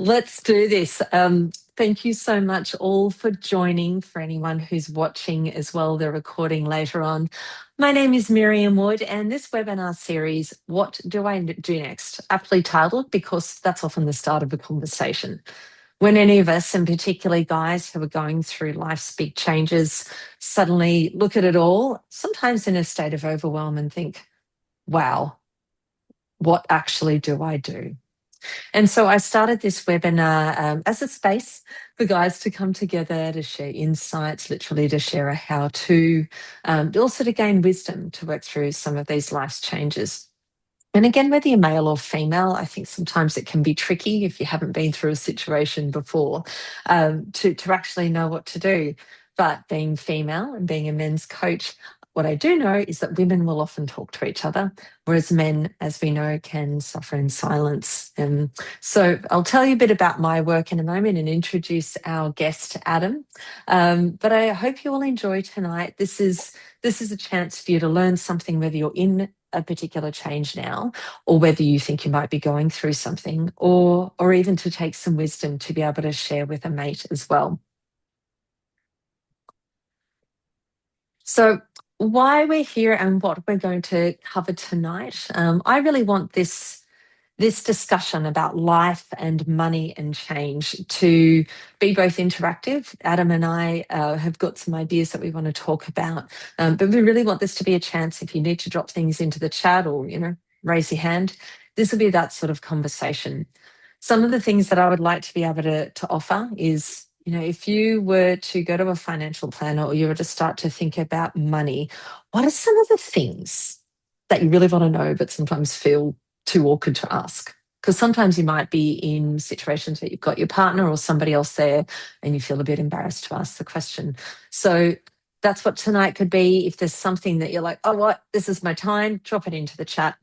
Let's do this. Thank you so much all for joining. For anyone who's watching as well, the recording later on. My name is Miriam Wood, and this webinar series, What Do I Do Next? Aptly titled because that's often the start of a conversation. When any of us, and particularly guys who are going through life's big changes, suddenly look at it all, sometimes in a state of overwhelm and think, wow, what actually do I do? And so I started this webinar as a space for guys to come together to share insights, literally to share a how to, but also to gain wisdom to work through some of these life's changes. And again, whether you're male or female, I think sometimes it can be tricky if you haven't been through a situation before to actually know what to do. But being female and being a men's coach, what I do know is that women will often talk to each other, whereas men, as we know, can suffer in silence. And so I'll tell you a bit about my work in a moment and introduce our guest, Adam. But I hope you all enjoy tonight. This is a chance for you to learn something, whether you're in a particular change now, or whether you think you might be going through something, or even to take some wisdom to be able to share with a mate as well. So, why we're here and what we're going to cover tonight, I really want this discussion about life and money and change to be both interactive. Adam and I have got some ideas that we want to talk about, but we really want this to be a chance if you need to drop things into the chat or, raise your hand. This will be that sort of conversation. Some of the things that I would like to be able to offer is, if you were to go to a financial planner or you were to start to think about money, what are some of the things that you really want to know but sometimes feel too awkward to ask? Because sometimes you might be in situations where you've got your partner or somebody else there and you feel a bit embarrassed to ask the question. So that's what tonight could be. If there's something that you're like, oh, what, this is my time, drop it into the chat.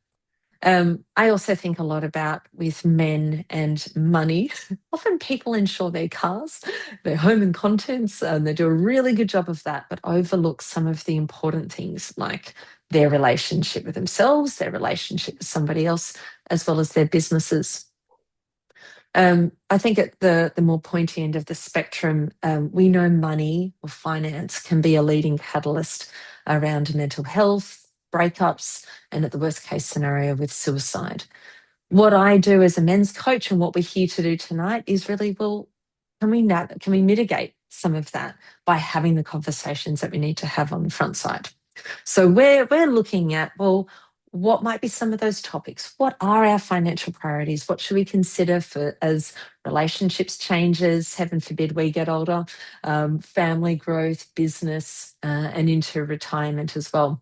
I also think a lot about with men and money. Often people insure their cars, their home and contents, and they do a really good job of that, but overlook some of the important things like their relationship with themselves, their relationship with somebody else, as well as their businesses. I think at the more pointy end of the spectrum, we know money or finance can be a leading catalyst around mental health, breakups, and at the worst case scenario with suicide. What I do as a men's coach and what we're here to do tonight is really, well, can we mitigate some of that by having the conversations that we need to have on the front side? So we're looking at, well, what might be some of those topics? What are our financial priorities? What should we consider for as relationships changes? Heaven forbid we get older, family growth, business, and into retirement as well.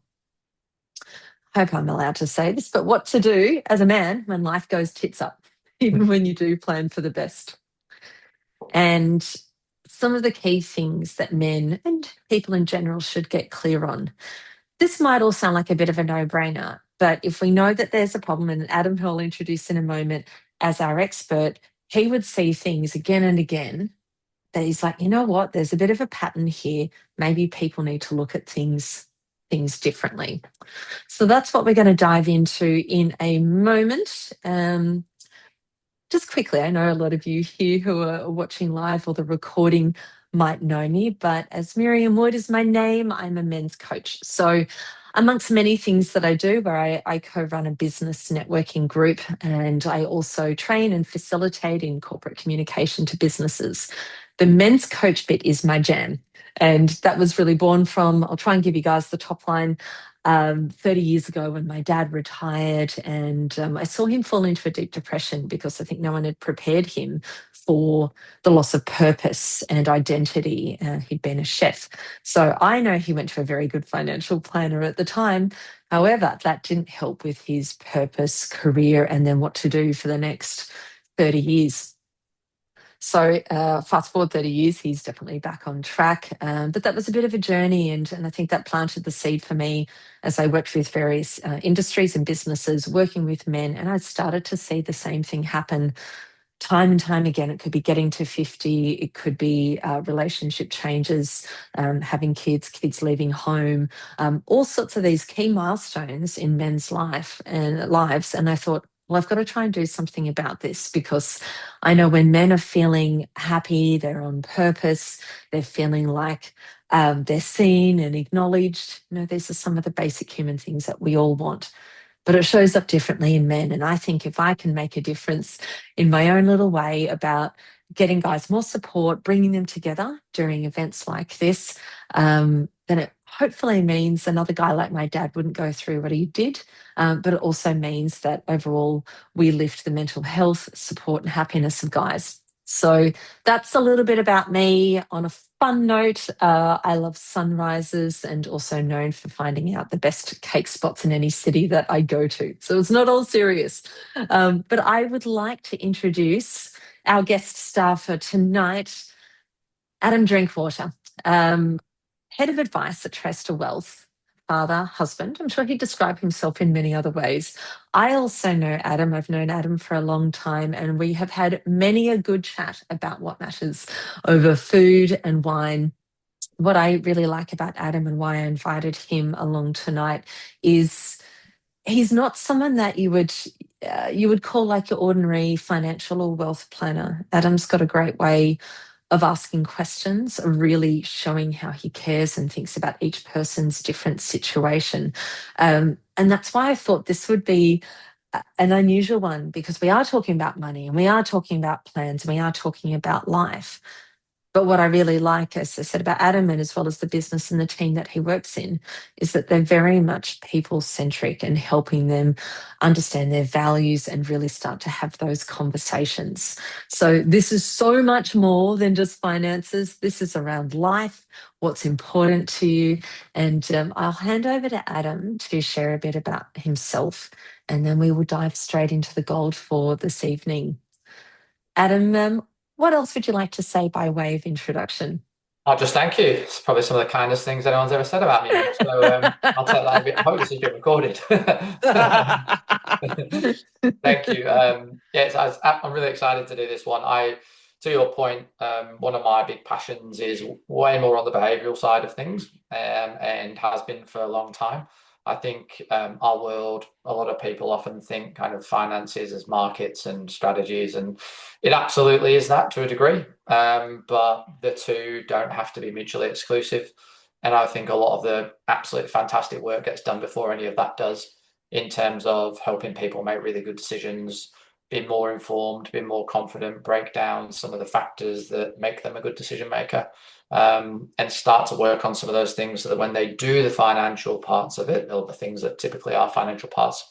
I hope I'm allowed to say this, but what to do as a man when life goes tits up, even when you do plan for the best. And some of the key things that men and people in general should get clear on. This might all sound like a bit of a no-brainer, but if we know that there's a problem, and Adam, who I'll introduce in a moment as our expert, he would see things again and again that he's like, you know what, there's a bit of a pattern here. Maybe people need to look at things differently. So that's what we're going to dive into in a moment. Just quickly, I know a lot of you here who are watching live or the recording might know me, but as Miriam Wood is my name, I'm a men's coach. So amongst many things that I do, where I co-run a business networking group, and I also train and facilitate in corporate communication to businesses. The men's coach bit is my jam. And that was really born from, I'll try and give you guys the top line, 30 years ago when my dad retired, and I saw him fall into a deep depression because I think no one had prepared him for the loss of purpose and identity. He'd been a chef. So I know he went to a very good financial planner at the time. However, that didn't help with his purpose, career, and then what to do for the next 30 years. So fast forward 30 years, he's definitely back on track. But that was a bit of a journey, and I think that planted the seed for me as I worked with various industries and businesses, working with men, and I started to see the same thing happen time and time again. It could be getting to 50, it could be relationship changes, having kids leaving home, all sorts of these key milestones in men's lives. And I thought, well, I've got to try and do something about this, because I know when men are feeling happy, they're on purpose, they're feeling like they're seen and acknowledged. These are some of the basic human things that we all want, but it shows up differently in men. And I think if I can make a difference in my own little way about getting guys more support, bringing them together during events like this, then it hopefully means another guy like my dad wouldn't go through what he did. But it also means that overall we lift the mental health, support, and happiness of guys. So that's a little bit about me. On a fun note, I love sunrises, and also known for finding out the best cake spots in any city that I go to. So it's not all serious. But I would like to introduce our guest star for tonight, Adam Drinkwater, head of advice at Trace to Wealth, father, husband. I'm sure he'd describe himself in many other ways. I also know Adam. I've known Adam for a long time, and we have had many a good chat about what matters over food and wine. What I really like about Adam, and why I invited him along tonight, is he's not someone that you would call like your ordinary financial or wealth planner. Adam's got a great way of asking questions, of really showing how he cares and thinks about each person's different situation. And that's why I thought this would be an unusual one, because we are talking about money, and we are talking about plans, and we are talking about life. But what I really like, as I said, about Adam, and as well as the business and the team that he works in, is that they're very much people centric and helping them understand their values and really start to have those conversations. So this is so much more than just finances. This is around life, what's important to you. And I'll hand over to Adam to share a bit about himself, and then we will dive straight into the gold for this evening. Adam, what else would you like to say by way of introduction? I'll just thank you. It's probably some of the kindest things anyone's ever said about me, Miriam. So I'll take that a bit. I hope this has been recorded. Thank you. Yes, I'm really excited to do this one. To your point, one of my big passions is way more on the behavioural side of things, and has been for a long time. I think our world, a lot of people often think kind of finances as markets and strategies, and it absolutely is that to a degree. But the two don't have to be mutually exclusive. And I think a lot of the absolute fantastic work gets done before any of that does, in terms of helping people make really good decisions, be more informed, be more confident, break down some of the factors that make them a good decision maker, and start to work on some of those things so that when they do the financial parts of it, or the things that typically are financial parts,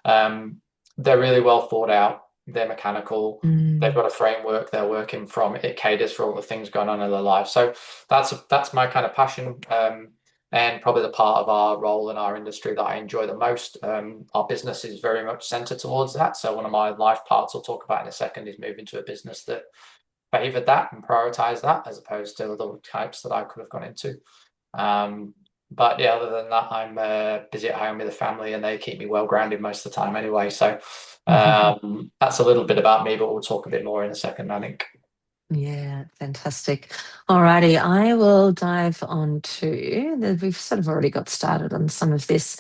they're really well thought out, they're mechanical, they've got a framework they're working from, it caters for all the things going on in their life. So that's my kind of passion. And probably the part of our role in our industry that I enjoy the most. Our business is very much centered towards that. So one of my life parts I'll talk about in a second is moving to a business that favored that and prioritized that, as opposed to other types that I could have gone into. But yeah, other than that, I'm busy at home with the family, and they keep me well grounded most of the time anyway. So that's a little bit about me, but we'll talk a bit more in a second, I think. Yeah, fantastic. Alrighty, I will dive on to we've sort of already got started on some of this.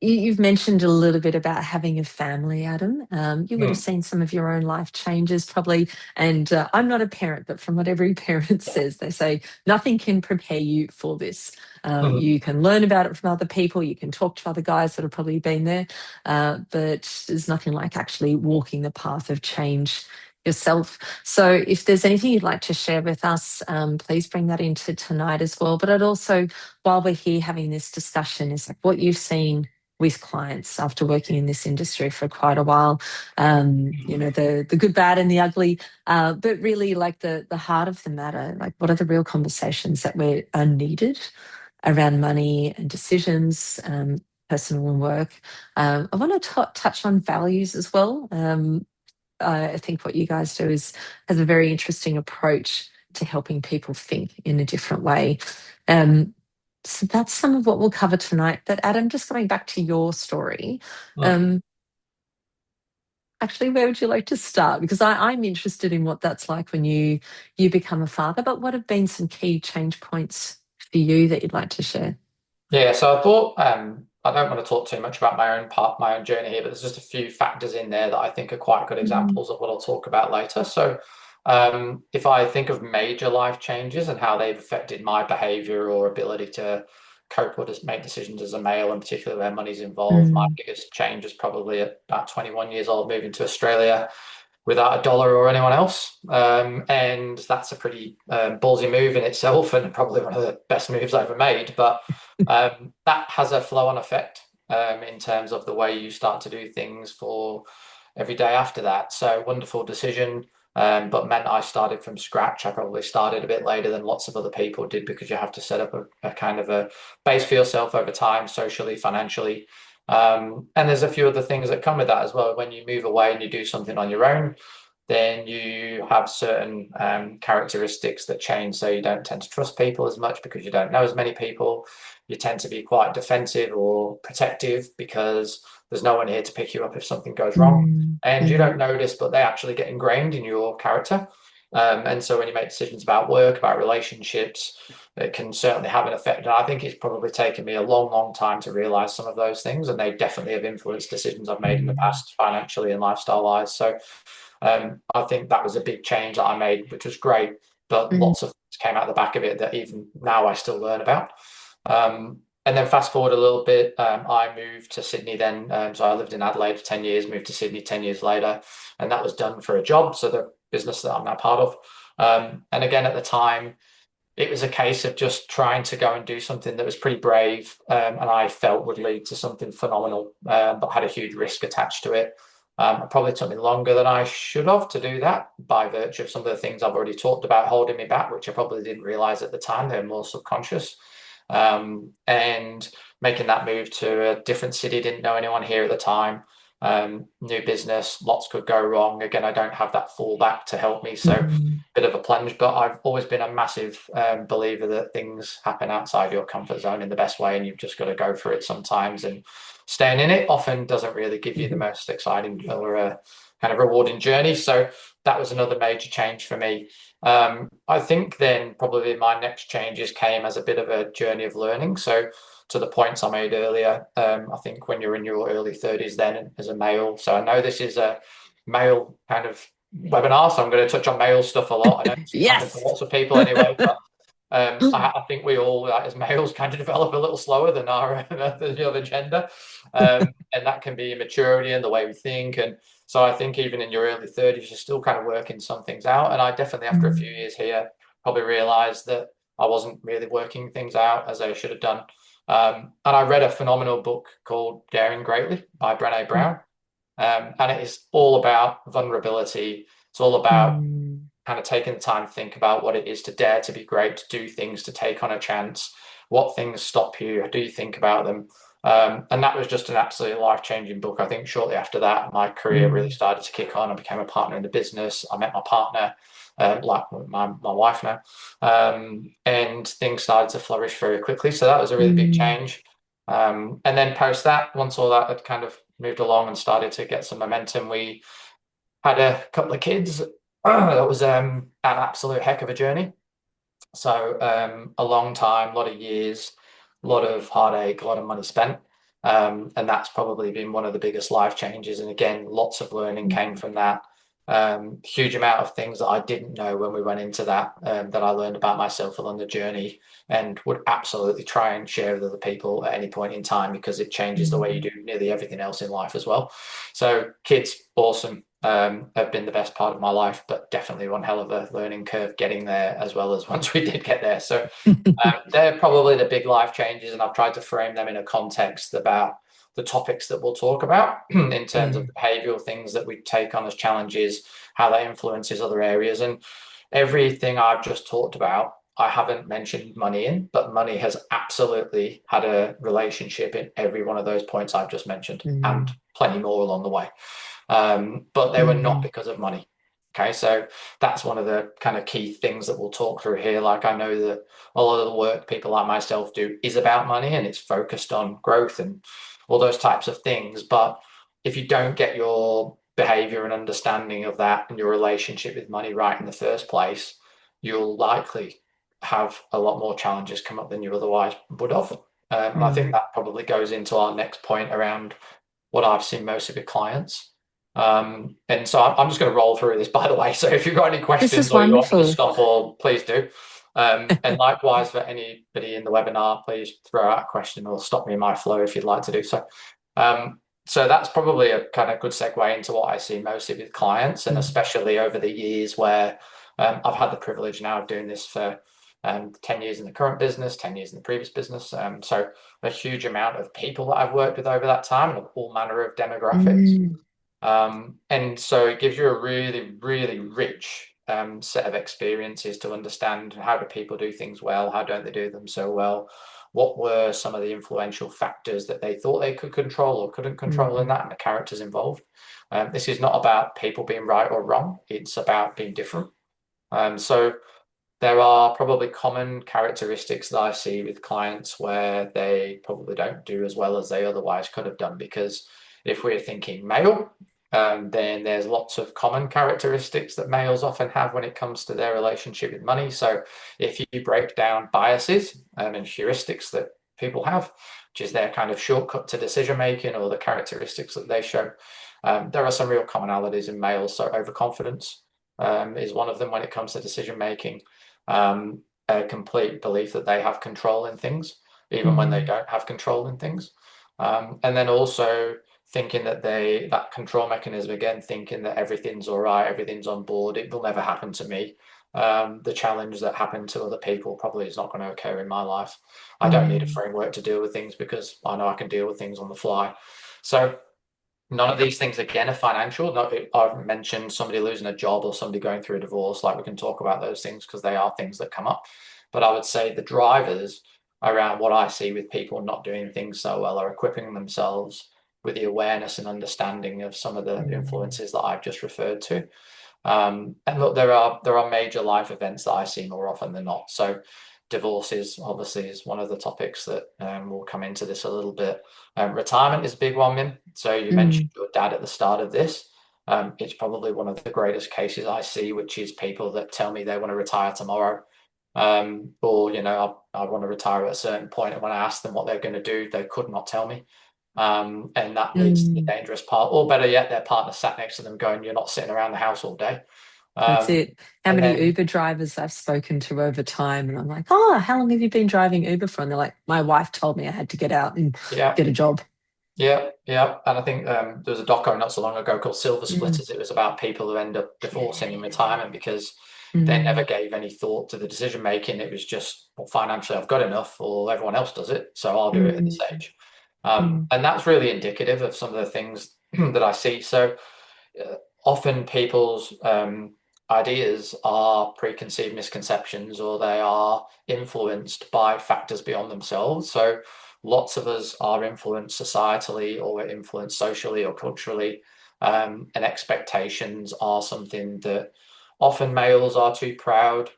You've mentioned a little bit about having a family, Adam. You would have Mm. seen some of your own life changes probably. And I'm not a parent, but from what every parent says, they say nothing can prepare you for this. Mhm. You can learn about it from other people. You can talk to other guys that have probably been there. But there's nothing like actually walking the path of change yourself. So if there's anything you'd like to share with us, please bring that into tonight as well. But I'd also, while we're here having this discussion, is like what you've seen with clients after working in this industry for quite a while. The good, bad, and the ugly, but really like the heart of the matter. Like, what are the real conversations that are needed around money and decisions, personal and work? I want to touch on values as well. I think what you guys do has a very interesting approach to helping people think in a different way. Um, so that's some of what we'll cover tonight. But Adam, just going back to your story, Mm. um, actually, where would you like to start? Because I'm interested in what that's like when you become a father. But what have been some key change points for you that you'd like to share? Yeah, so I thought I don't want to talk too much about my own journey here, but there's just a few factors in there that I think are quite good Mm, examples of what I'll talk about later. So, if I think of major life changes and how they've affected my behavior or ability to cope or just make decisions as a male, in particular where money's involved, my mm, biggest change is probably at about 21 years old, moving to Australia without a dollar or anyone else. And that's a pretty ballsy move in itself, and probably one of the best moves I ever made. But that has a flow on effect in terms of the way you start to do things for every day after that. So, wonderful decision. But meant I started from scratch. I probably started a bit later than lots of other people did because you have to set up a kind of a base for yourself over time, socially, financially. And there's a few other things that come with that as well. When you move away and you do something on your own, then you have certain characteristics that change. So you don't tend to trust people as much because you don't know as many people. You tend to be quite defensive or protective because there's no one here to pick you up if something goes wrong. mm, And you mm, don't notice, but they actually get ingrained in your character. And so when you make decisions about work, about relationships, it can certainly have an effect. And I think it's probably taken me a long, long time to realize some of those things, and they definitely have influenced decisions I've made in the mm, past, financially and lifestyle wise. So I think that was a big change that I made, which was great. But mm, lots of things came out the back of it that even now I still learn about. And then fast forward a little bit, I moved to Sydney then. So I lived in Adelaide for 10 years, moved to Sydney 10 years later, and that was done for a job. So the business that I'm now part of. And again, at the time, it was a case of just trying to go and do something that was pretty brave, and I felt would lead to something phenomenal, but had a huge risk attached to it. It probably took me longer than I should have to do that by virtue of some of the things I've already talked about holding me back, which I probably didn't realize at the time. They were more subconscious. And making that move to a different city, didn't know anyone here at the time. New business, lots could go wrong. Again, I don't have that fallback to help me. So mm, bit of a plunge, but I've always been a massive believer that things happen outside your comfort zone in the best way, and you've just got to go for it sometimes. And staying in it often doesn't really give you the mm, most exciting or kind of rewarding journey. So that was another major change for me. I think then probably my next changes came as a bit of a journey of learning. So to the points I made earlier, I think when you're in your early 30s then as a male, so I know this is a male kind of webinar, so I'm going to touch on male stuff a lot. I know it's happened to yes. lots of people anyway, but I think we all, like, as males, kind of develop a little slower than our the other gender, and that can be immaturity and the way we think. And so I think even in your early 30s, you're still kind of working some things out. And I definitely, after a few Mm, years here, probably realised that I wasn't really working things out as I should have done. And I read a phenomenal book called Daring Greatly by Brené mm, Brown, and it is all about vulnerability. It's all about mm, kind of taking the time to think about what it is to dare to be great, to do things, to take on a chance. What things stop you? Do you think about them? And that was just an absolutely life-changing book. I think shortly after that, my career really mm, started to kick on. I became a partner in the business. I met my partner, like my wife now, and things started to flourish very quickly. So that was a really big mm, change. And then post that, once all that had kind of moved along and started to get some momentum, we had a couple of kids. That was an absolute heck of a journey. So a long time, a lot of years, a lot of heartache, a lot of money spent. And that's probably been one of the biggest life changes. And again, lots of learning mm, came from that. Huge amount of things that I didn't know when we went into that, that I learned about myself along the journey, and would absolutely try and share with other people at any point in time because it changes the way you mm. do nearly everything else in life as well. So kids, awesome. Have been the best part of my life, but definitely one hell of a learning curve getting there as well as once we did get there. So they're probably the big life changes, and I've tried to frame them in a context about the topics that we'll talk about in terms of Mm, the behavioral things that we take on as challenges, how that influences other areas. And everything I've just talked about, I haven't mentioned money in, but money has absolutely had a relationship in every one of those points I've just mentioned, and mm, plenty more along the way. But they were not mm, because of money. Okay, so that's one of the kind of key things that we'll talk through here. Like, I know that a lot of the work people like myself do is about money, and it's focused on growth and all those types of things. But if you don't get your behavior and understanding of that and your relationship with money right in the first place, you'll likely have a lot more challenges come up than you otherwise would have. And I think that probably goes into our next point around what I've seen mostly with clients. And so I'm just going to roll through this, by the way. So if you've got any This is questions or you want me to wonderful. stop, or please do. And likewise for anybody in the webinar, please throw out a question or stop me in my flow if you'd like to do so. So that's probably a kind of good segue into what I see mostly with clients, and especially over the years where I've had the privilege now of doing this for 10 years in the current business, 10 years in the previous business. So a huge amount of people that I've worked with over that time and of all manner of demographics. Mm, And so it gives you a really, really rich set of experiences to understand how do people do things well, how don't they do them so well, what were some of the influential factors that they thought they could control or couldn't control in mm, that, and the characters involved. This is not about people being right or wrong, it's about being different. So there are probably common characteristics that I see with clients where they probably don't do as well as they otherwise could have done. Because if we're thinking male, then there's lots of common characteristics that males often have when it comes to their relationship with money. So if you break down biases and heuristics that people have, which is their kind of shortcut to decision making or the characteristics that they show, there are some real commonalities in males. So overconfidence is one of them when it comes to decision making. A complete belief that they have control in things, even when they mm, don't have control in things. And then also thinking that that control mechanism, again, thinking that everything's all right, everything's on board, it will never happen to me. The challenge that happened to other people probably is not going to occur in my life. I don't need a mm, framework to deal with things because I know I can deal with things on the fly. So none of these things again are financial. Not, I've mentioned somebody losing a job or somebody going through a divorce. Like we can talk about those things because they are things that come up. But I would say the drivers around what I see with people not doing things so well are equipping themselves with the awareness and understanding of some of the mm, influences that I've just referred to. And look, there are major life events that I see more often than not. So divorces obviously is one of the topics that will come into this a little bit. Retirement is a big one, Min. So you mentioned mm, your dad at the start of this. It's probably one of the greatest cases I see, which is people that tell me they want to retire tomorrow. Or, I want to retire at a certain point. And when I ask them what they're going to do, they could not tell me. And that leads to the mm. dangerous part. Or better yet, their partner sat next to them going, "You're not sitting around the house all day." That's Um, it. How and many then, Uber drivers I've spoken to over time, and I'm like, oh, how long have you been driving Uber for? And they're like, my wife told me I had to get out and yeah, get a job. yeah, yeah. And I think there was a doco not so long ago called Silver Mm, Splitters. It was about people who end up divorcing in retirement because they never mm, gave any thought to the decision making. It was just, well, financially, I've got enough, or everyone else does it, so I'll do it at this mm, age. mm, And that's really indicative of some of the things that I see. So often people's ideas are preconceived misconceptions, or they are influenced by factors beyond themselves. So lots of us are influenced societally, or we're influenced socially or culturally, and expectations are something that often males are too proud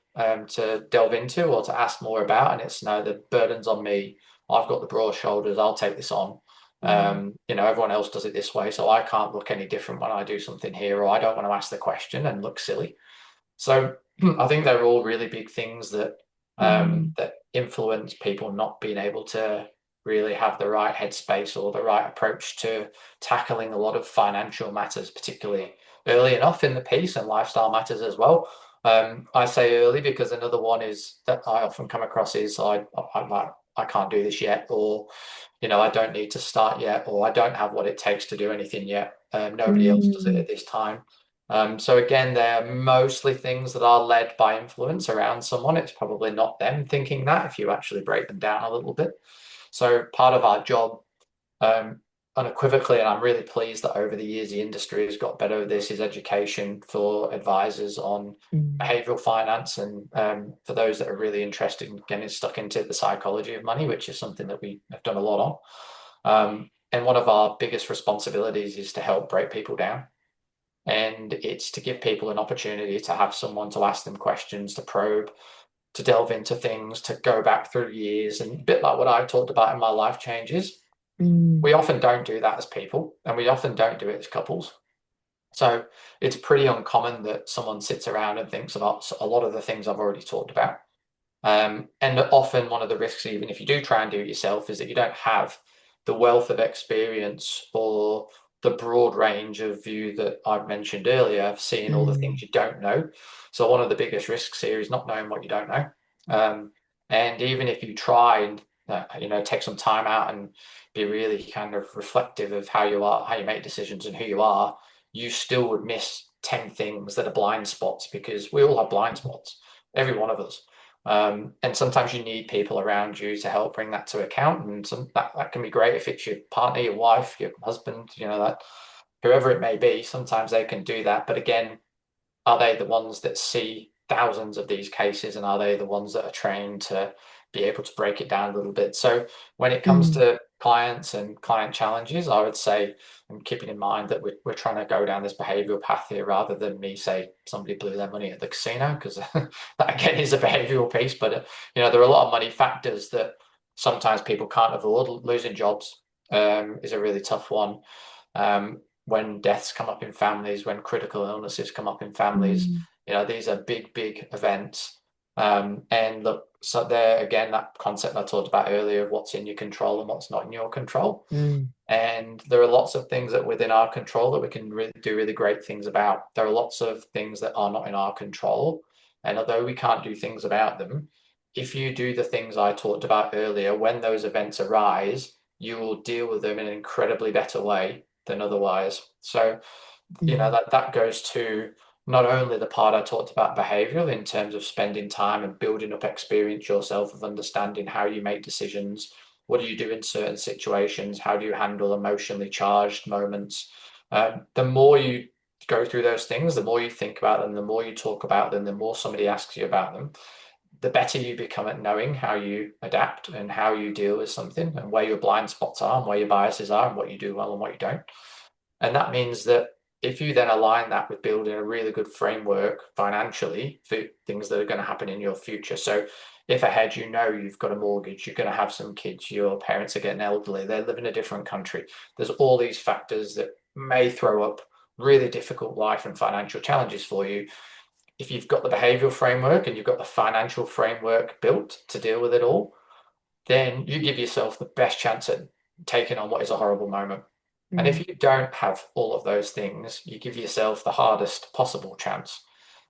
to delve into or to ask more about. And it's, no, the burden's on me. I've got the broad shoulders. I'll take this on. mm, Everyone else does it this way, so I can't look any different when I do something here, or I don't want to ask the question and look silly. So I think they're all really big things that mm, that influence people not being able to really have the right headspace or the right approach to tackling a lot of financial matters, particularly early enough in the piece, and lifestyle matters as well. I say early because another one is that I often come across is I'm like, I can't do this yet, or I don't need to start yet, or I don't have what it takes to do anything yet. Nobody else does it mm, at this time. So again, they're mostly things that are led by influence around someone. It's probably not them thinking that if you actually break them down a little bit. So part of our job, um, unequivocally, and I'm really pleased that over the years the industry has got better at this, is education for advisors on mm, behavioral finance, and for those that are really interested in getting stuck into the psychology of money, which is something that we have done a lot on. And one of our biggest responsibilities is to help break people down. And it's to give people an opportunity to have someone to ask them questions, to probe, to delve into things, to go back through years. And a bit like what I talked about in my life changes, mm, we often don't do that as people, and we often don't do it as couples. So it's pretty uncommon that someone sits around and thinks about a lot of the things I've already talked about. And often one of the risks, even if you do try and do it yourself, is that you don't have the wealth of experience or the broad range of view that I've mentioned earlier of seeing all the things Mm, you don't know. So one of the biggest risks here is not knowing what you don't know. And even if you try and take some time out and be really kind of reflective of how you are, how you make decisions, and who you are, you still would miss 10 things that are blind spots because we all have blind spots, every one of us. And sometimes you need people around you to help bring that to account. And that can be great if it's your partner, your wife, your husband, that whoever it may be, sometimes they can do that. But again, are they the ones that see thousands of these cases, and are they the ones that are trained to be able to break it down a little bit? So when it comes mm, to clients and client challenges, I would say, and keeping in mind that we're trying to go down this behavioral path here rather than me say somebody blew their money at the casino, because that again is a behavioral piece. But there are a lot of money factors that sometimes people can't avoid. Losing jobs is a really tough one. When deaths come up in families, when critical illnesses come up in families, mm, these are big, big events. And look, so there again, that concept I talked about earlier of what's in your control and what's not in your control. mm, And there are lots of things that within our control that we can do really great things about. There are lots of things that are not in our control. And although we can't do things about them, if you do the things I talked about earlier, when those events arise, you will deal with them in an incredibly better way than otherwise. So, mm, that goes to not only the part I talked about behavioral in terms of spending time and building up experience yourself of understanding how you make decisions, what do you do in certain situations, how do you handle emotionally charged moments. The more you go through those things, the more you think about them, the more you talk about them, the more somebody asks you about them, the better you become at knowing how you adapt and how you deal with something and where your blind spots are and where your biases are and what you do well and what you don't. And that means that if you then align that with building a really good framework financially for things that are going to happen in your future. So if ahead you've got a mortgage, you're going to have some kids, your parents are getting elderly, they live in a different country. There's all these factors that may throw up really difficult life and financial challenges for you. If you've got the behavioral framework and you've got the financial framework built to deal with it all, then you give yourself the best chance at taking on what is a horrible moment. And if mm, you don't have all of those things, you give yourself the hardest possible chance.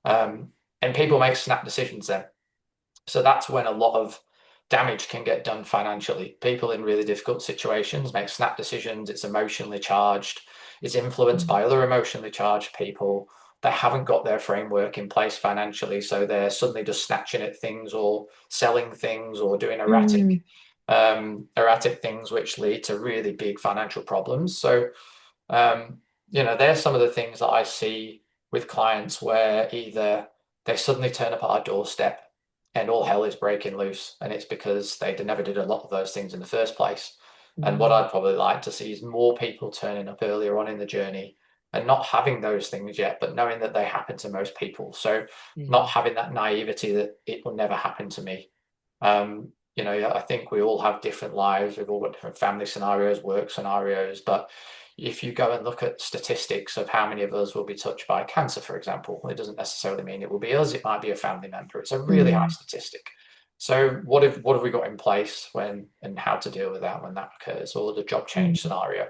Um, and people make snap decisions then. So that's when a lot of damage can get done financially. People in really difficult situations make snap decisions. It's emotionally charged. It's influenced mm, by other emotionally charged people. They haven't got their framework in place financially, so they're suddenly just snatching at things or selling things or doing mm, erratic things, which lead to really big financial problems. So um, there's some of the things that I see with clients where either they suddenly turn up at our doorstep and all hell is breaking loose, and it's because they never did a lot of those things in the first place. And what mm, I'd probably like to see is more people turning up earlier on in the journey and not having those things yet, but knowing that they happen to most people. So not mm, having that naivety that it will never happen to me. I think we all have different lives. We've all got different family scenarios, work scenarios. But if you go and look at statistics of how many of us will be touched by cancer, for example, it doesn't necessarily mean it will be us. It might be a family member. It's a really high mm, statistic. So what have we got in place when and how to deal with that when that occurs, or the job change mm, scenario?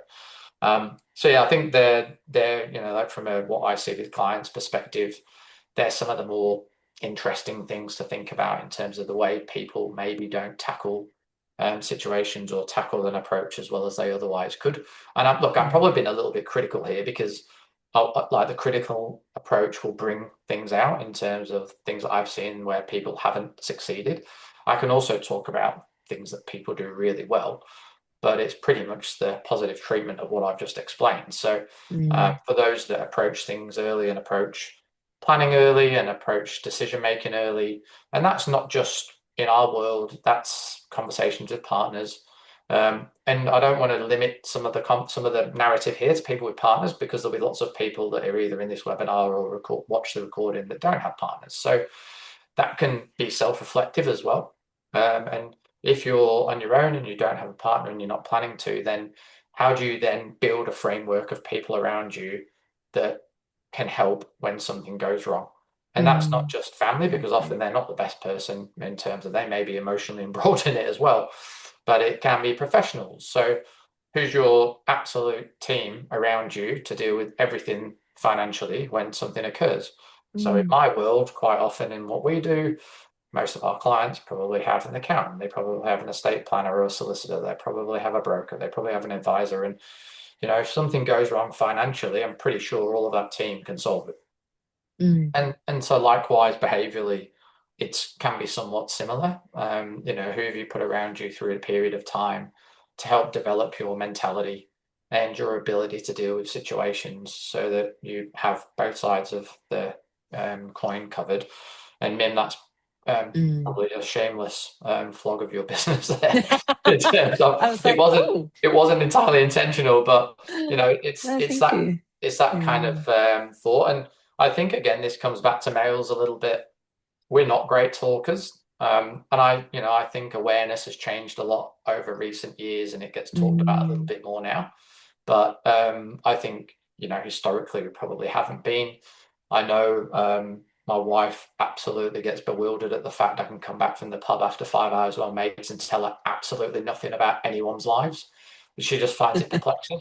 So yeah, I think they're like from what I see with clients' perspective, they're some of the more interesting things to think about in terms of the way people maybe don't tackle situations or tackle an approach as well as they otherwise could. And I've mm, probably been a little bit critical here because like the critical approach will bring things out in terms of things that I've seen where people haven't succeeded. I can also talk about things that people do really well, but it's pretty much the positive treatment of what I've just explained. So, mm, for those that approach things early and approach planning early and approach decision making early, and that's not just in our world, that's conversations with partners. And I don't want to limit some of the narrative here to people with partners because there'll be lots of people that are either in this webinar or watch the recording that don't have partners. So that can be self-reflective as well. And if you're on your own and you don't have a partner and you're not planning to, then how do you then build a framework of people around you that can help when something goes wrong? And that's not just family, because often they're not the best person in terms of they may be emotionally embroiled in it as well, but it can be professionals. So who's your absolute team around you to deal with everything financially when something occurs? So in Mm, my world, quite often in what we do, most of our clients probably have an accountant, they probably have an estate planner or a solicitor, they probably have a broker, they probably have an advisor. And, if something goes wrong financially, I'm pretty sure all of that team can solve it. mm, And so likewise, behaviorally, it can be somewhat similar. Who have you put around you through a period of time to help develop your mentality and your ability to deal with situations so that you have both sides of the coin covered. And Mim, that's mm. probably a shameless flog of your business there. In terms of I was like, oh, it wasn't entirely intentional, but it's no, it's thank that you. it's that kind Yeah. of thought. And I think again, this comes back to males a little bit. We're not great talkers. And I think awareness has changed a lot over recent years and it gets talked about a little Mm, bit more now. But I think, historically we probably haven't been. I know my wife absolutely gets bewildered at the fact I can come back from the pub after 5 hours with my mates and tell her absolutely nothing about anyone's lives. She just finds it perplexing.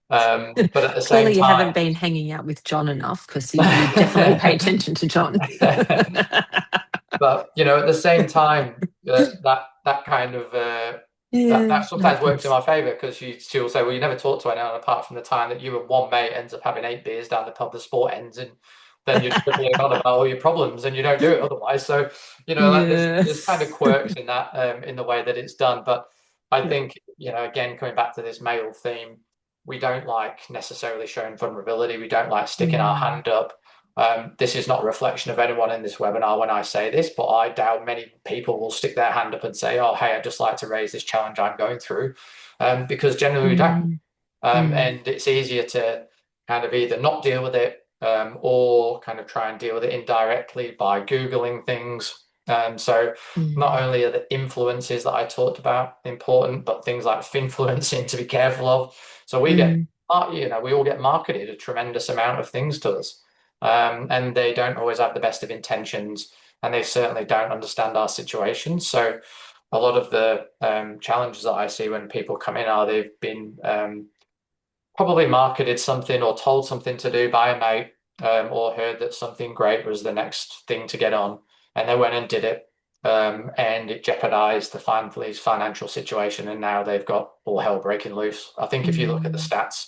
But at the same Clearly, you haven't time, been hanging out with John enough because you definitely pay attention to John. but at the same time, that kind of that Yeah, it sometimes works in happens. my favor, because she'll say, "Well, you never talk to anyone apart from the time that you and one mate ends up having 8 beers down the pub. The sport ends, and then you're dribbling on about all your problems, and you don't do it otherwise." So like Yeah. there's kind of quirks in that in the way that it's done. But I Yeah. think again, coming back to this male theme, we don't like necessarily showing vulnerability. We don't like sticking our Mm, hand up. This is not a reflection of anyone in this webinar when I say this, but I doubt many people will stick their hand up and say, "Oh, hey, I'd just like to raise this challenge I'm going through," because generally we don't. mm, mm, And it's easier to kind of either not deal with it, or kind of try and deal with it indirectly by Googling things. So not mm, only are the influences that I talked about important, but things like finfluencing to be careful of. So mm, we all get marketed a tremendous amount of things to us. And they don't always have the best of intentions, and they certainly don't understand our situation. So a lot of the challenges that I see when people come in are they've been probably marketed something or told something to do by a mate, or heard that something great was the next thing to get on, and they went and did it, and it jeopardized the family's financial situation, and now they've got all hell breaking loose. I think if you look at the mm, stats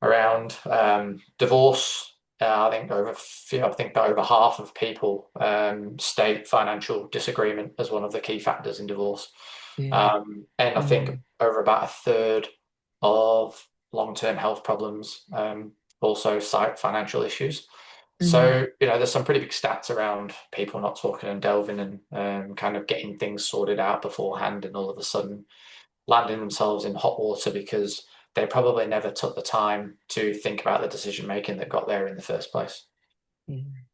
around divorce, I think that over half of people state financial disagreement as one of the key factors in divorce. yeah. And I think Mm, over about a third of long-term health problems also cite financial issues. mm, So, there's some pretty big stats around people not talking and delving and kind of getting things sorted out beforehand, and all of a sudden landing themselves in hot water because they probably never took the time to think about the decision making that got there in the first place. yeah.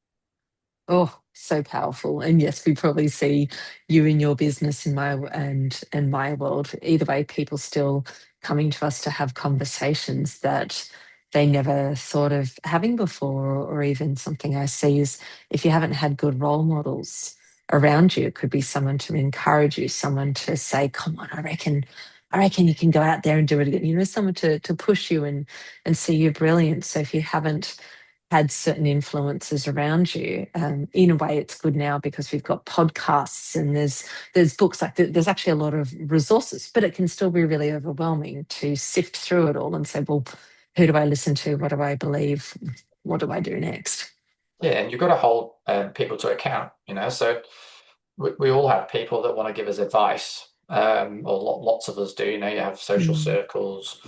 Oh, so powerful. And yes, we probably see you in your business in my and my world. Either way, people still coming to us to have conversations that they never thought of having before, or even something I see is if you haven't had good role models around you, it could be someone to encourage you, someone to say, come on, I reckon you can go out there and do it again. Someone to push you and see your brilliance. So if you haven't had certain influences around you. In a way, it's good now because we've got podcasts and there's books there's actually a lot of resources, but it can still be really overwhelming to sift through it all and say, well, who do I listen to? What do I believe? What do I do next? Yeah, and you've got to hold people to account. So we all have people that want to give us advice, or lots of us do. You have social Mm, circles,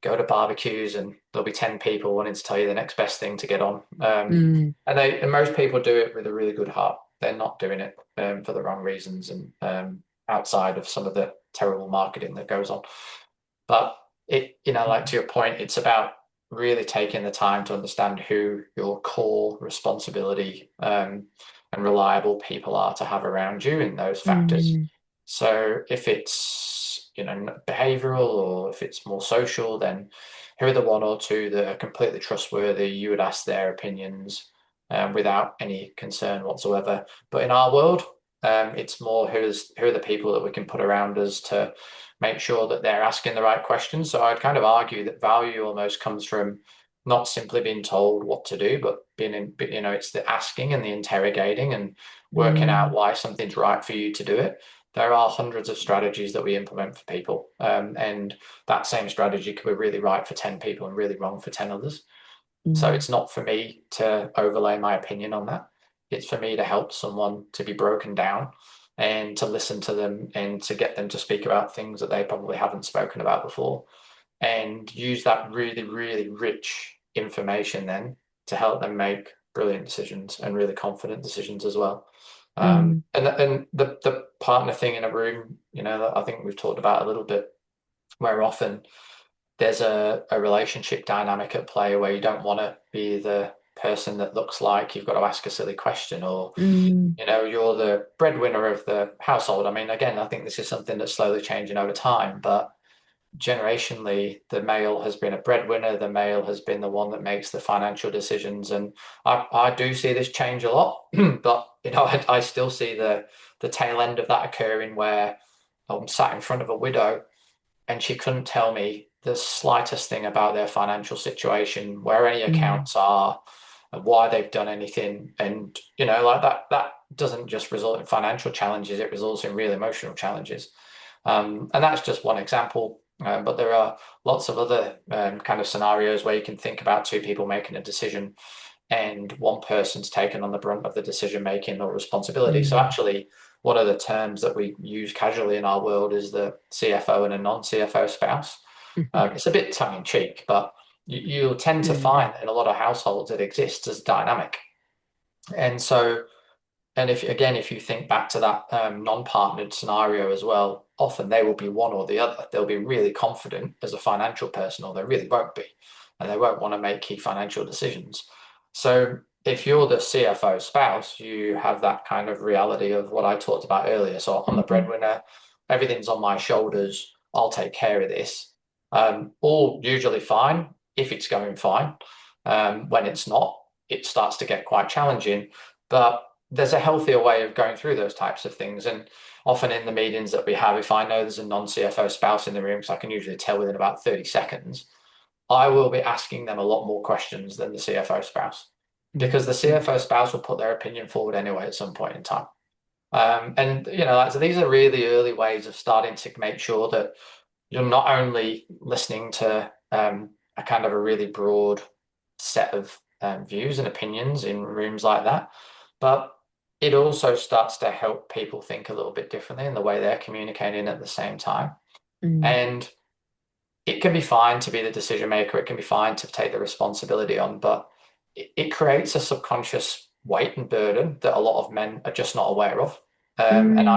go to barbecues, and there'll be 10 people wanting to tell you the next best thing to get on. mm, And most people do it with a really good heart. They're not doing it for the wrong reasons, and outside of some of the terrible marketing that goes on. But like to your point, it's about really taking the time to understand who your core responsibility and reliable people are to have around you in those factors. mm, So if it's behavioral, or if it's more social, then who are the one or two that are completely trustworthy? You would ask their opinions, without any concern whatsoever. But in our world, it's more who are the people that we can put around us to make sure that they're asking the right questions. So I'd kind of argue that value almost comes from not simply being told what to do, but it's the asking and the interrogating and working out Mm, why something's right for you to do it. There are hundreds of strategies that we implement for people, and that same strategy could be really right for 10 people and really wrong for 10 others. So mm, it's not for me to overlay my opinion on that. It's for me to help someone to be broken down and to listen to them and to get them to speak about things that they probably haven't spoken about before and use that really, really rich information then to help them make brilliant decisions and really confident decisions as well. mm, And the partner thing in a room, I think we've talked about a little bit, where often there's a relationship dynamic at play where you don't want to be the person that looks like you've got to ask a silly question, or mm, you're the breadwinner of the household. I mean, again, I think this is something that's slowly changing over time, but generationally, the male has been a breadwinner, the male has been the one that makes the financial decisions. And I do see this change a lot, but I still see the tail end of that occurring where I'm sat in front of a widow and she couldn't tell me the slightest thing about their financial situation, where any mm, accounts are, and why they've done anything. And like that doesn't just result in financial challenges, it results in real emotional challenges. And that's just one example. But there are lots of other kind of scenarios where you can think about two people making a decision and one person's taken on the brunt of the decision making or responsibility. So mm. actually, one of the terms that we use casually in our world is the CFO and a non-CFO spouse. It's a bit tongue in cheek, but you'll tend to Mm, find in a lot of households it exists as dynamic. And so, and if you think back to that non-partnered scenario as well, often they will be one or the other. They'll be really confident as a financial person, or they really won't be, and they won't want to make key financial decisions. So if you're the CFO spouse, you have that kind of reality of what I talked about earlier. So I'm the mm, breadwinner, everything's on my shoulders. I'll take care of this. All usually fine if it's going fine. When it's not, it starts to get quite challenging. But there's a healthier way of going through those types of things. And often in the meetings that we have, if I know there's a non-CFO spouse in the room, so I can usually tell within about 30 seconds, I will be asking them a lot more questions than the CFO spouse, mm, because the mm, CFO spouse will put their opinion forward anyway at some point in time. And so these are really early ways of starting to make sure that you're not only listening to a kind of a really broad set of views and opinions in rooms like that, but it also starts to help people think a little bit differently in the way they're communicating at the same time. mm, And it can be fine to be the decision maker, it can be fine to take the responsibility on, but it creates a subconscious weight and burden that a lot of men are just not aware of. mm,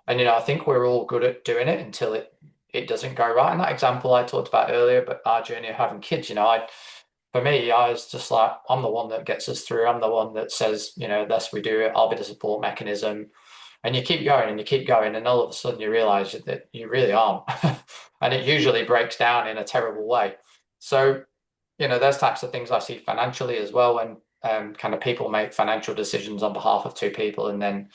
I think we're all good at doing it until it doesn't go right. And that example I talked about earlier, but our journey of having kids, for me, I was just like, I'm the one that gets us through. I'm the one that says, thus we do it. I'll be the support mechanism. And you keep going and you keep going. And all of a sudden you realize that you really aren't. And it usually breaks down in a terrible way. So, those types of things I see financially as well, when kind of people make financial decisions on behalf of two people, and then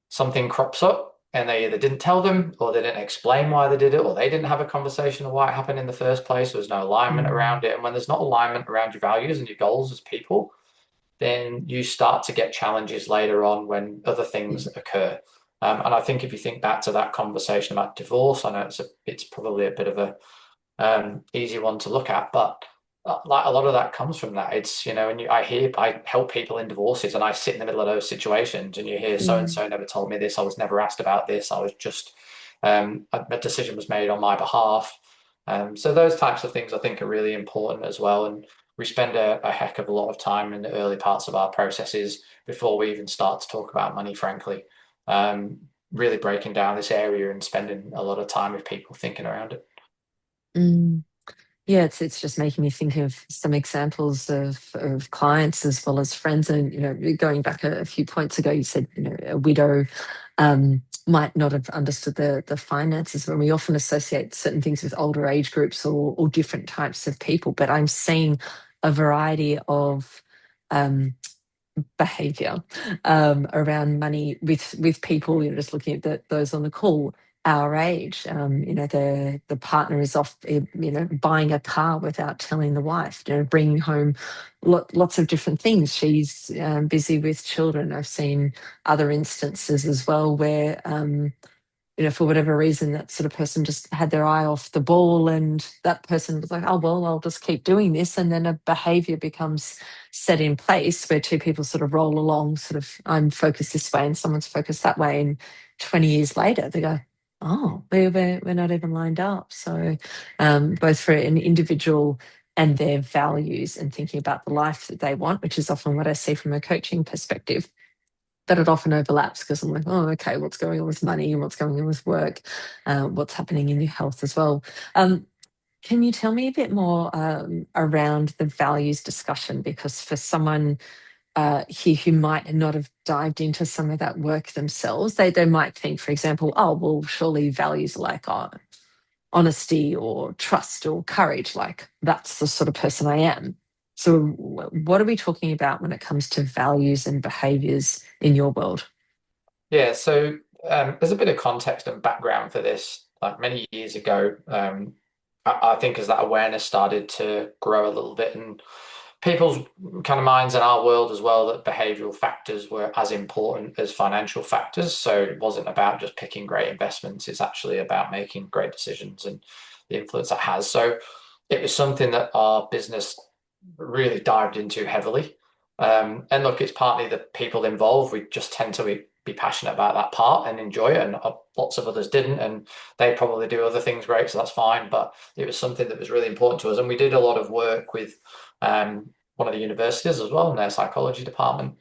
something crops up and they either didn't tell them, or they didn't explain why they did it, or they didn't have a conversation of why it happened in the first place. There was no alignment mm, around it. And when there's not alignment around your values and your goals as people, then you start to get challenges later on when other things mm, occur. And I think if you think back to that conversation about divorce, I know it's probably a bit of a easy one to look at, but like a lot of that comes from that. It's, and I help people in divorces, and I sit in the middle of those situations, and you hear so and mm, so never told me this. I was never asked about this. I was just a decision was made on my behalf. So those types of things I think are really important as well. And we spend a heck of a lot of time in the early parts of our processes before we even start to talk about money, frankly. Um, Really breaking down this area and spending a lot of time with people thinking around it. mm. Yeah, it's just making me think of some examples of clients as well as friends. And going back a few points ago, you said a widow might not have understood the finances. When we often associate certain things with older age groups or different types of people, but I'm seeing a variety of um, behavior around money with people, just looking at those on the call our age. The partner is off, buying a car without telling the wife, bringing home lots of different things. She's busy with children. I've seen other instances as well where for whatever reason, that sort of person just had their eye off the ball, and that person was like, oh, well, I'll just keep doing this. And then a behavior becomes set in place where two people sort of roll along, sort of, I'm focused this way and someone's focused that way. And 20 years later, they go, oh, we're not even lined up. So both for an individual and their values and thinking about the life that they want, which is often what I see from a coaching perspective, but it often overlaps because I'm like, oh, okay, what's going on with money and what's going on with work, what's happening in your health as well. Can you tell me a bit more around the values discussion? Because for someone here who might not have dived into some of that work themselves, they might think, for example, oh, well, surely values are like honesty or trust or courage, like that's the sort of person I am. So, what are we talking about when it comes to values and behaviors in your world? Yeah, so there's a bit of context and background for this. Like many years ago, I think as that awareness started to grow a little bit, and people's kind of minds in our world as well, that behavioral factors were as important as financial factors. So it wasn't about just picking great investments, it's actually about making great decisions and the influence that has. So it was something that our business really dived into heavily. And look, it's partly the people involved. We just tend to be passionate about that part and enjoy it, and lots of others didn't, and they probably do other things great, so that's fine. But it was something that was really important to us, and we did a lot of work with one of the universities as well in their psychology department,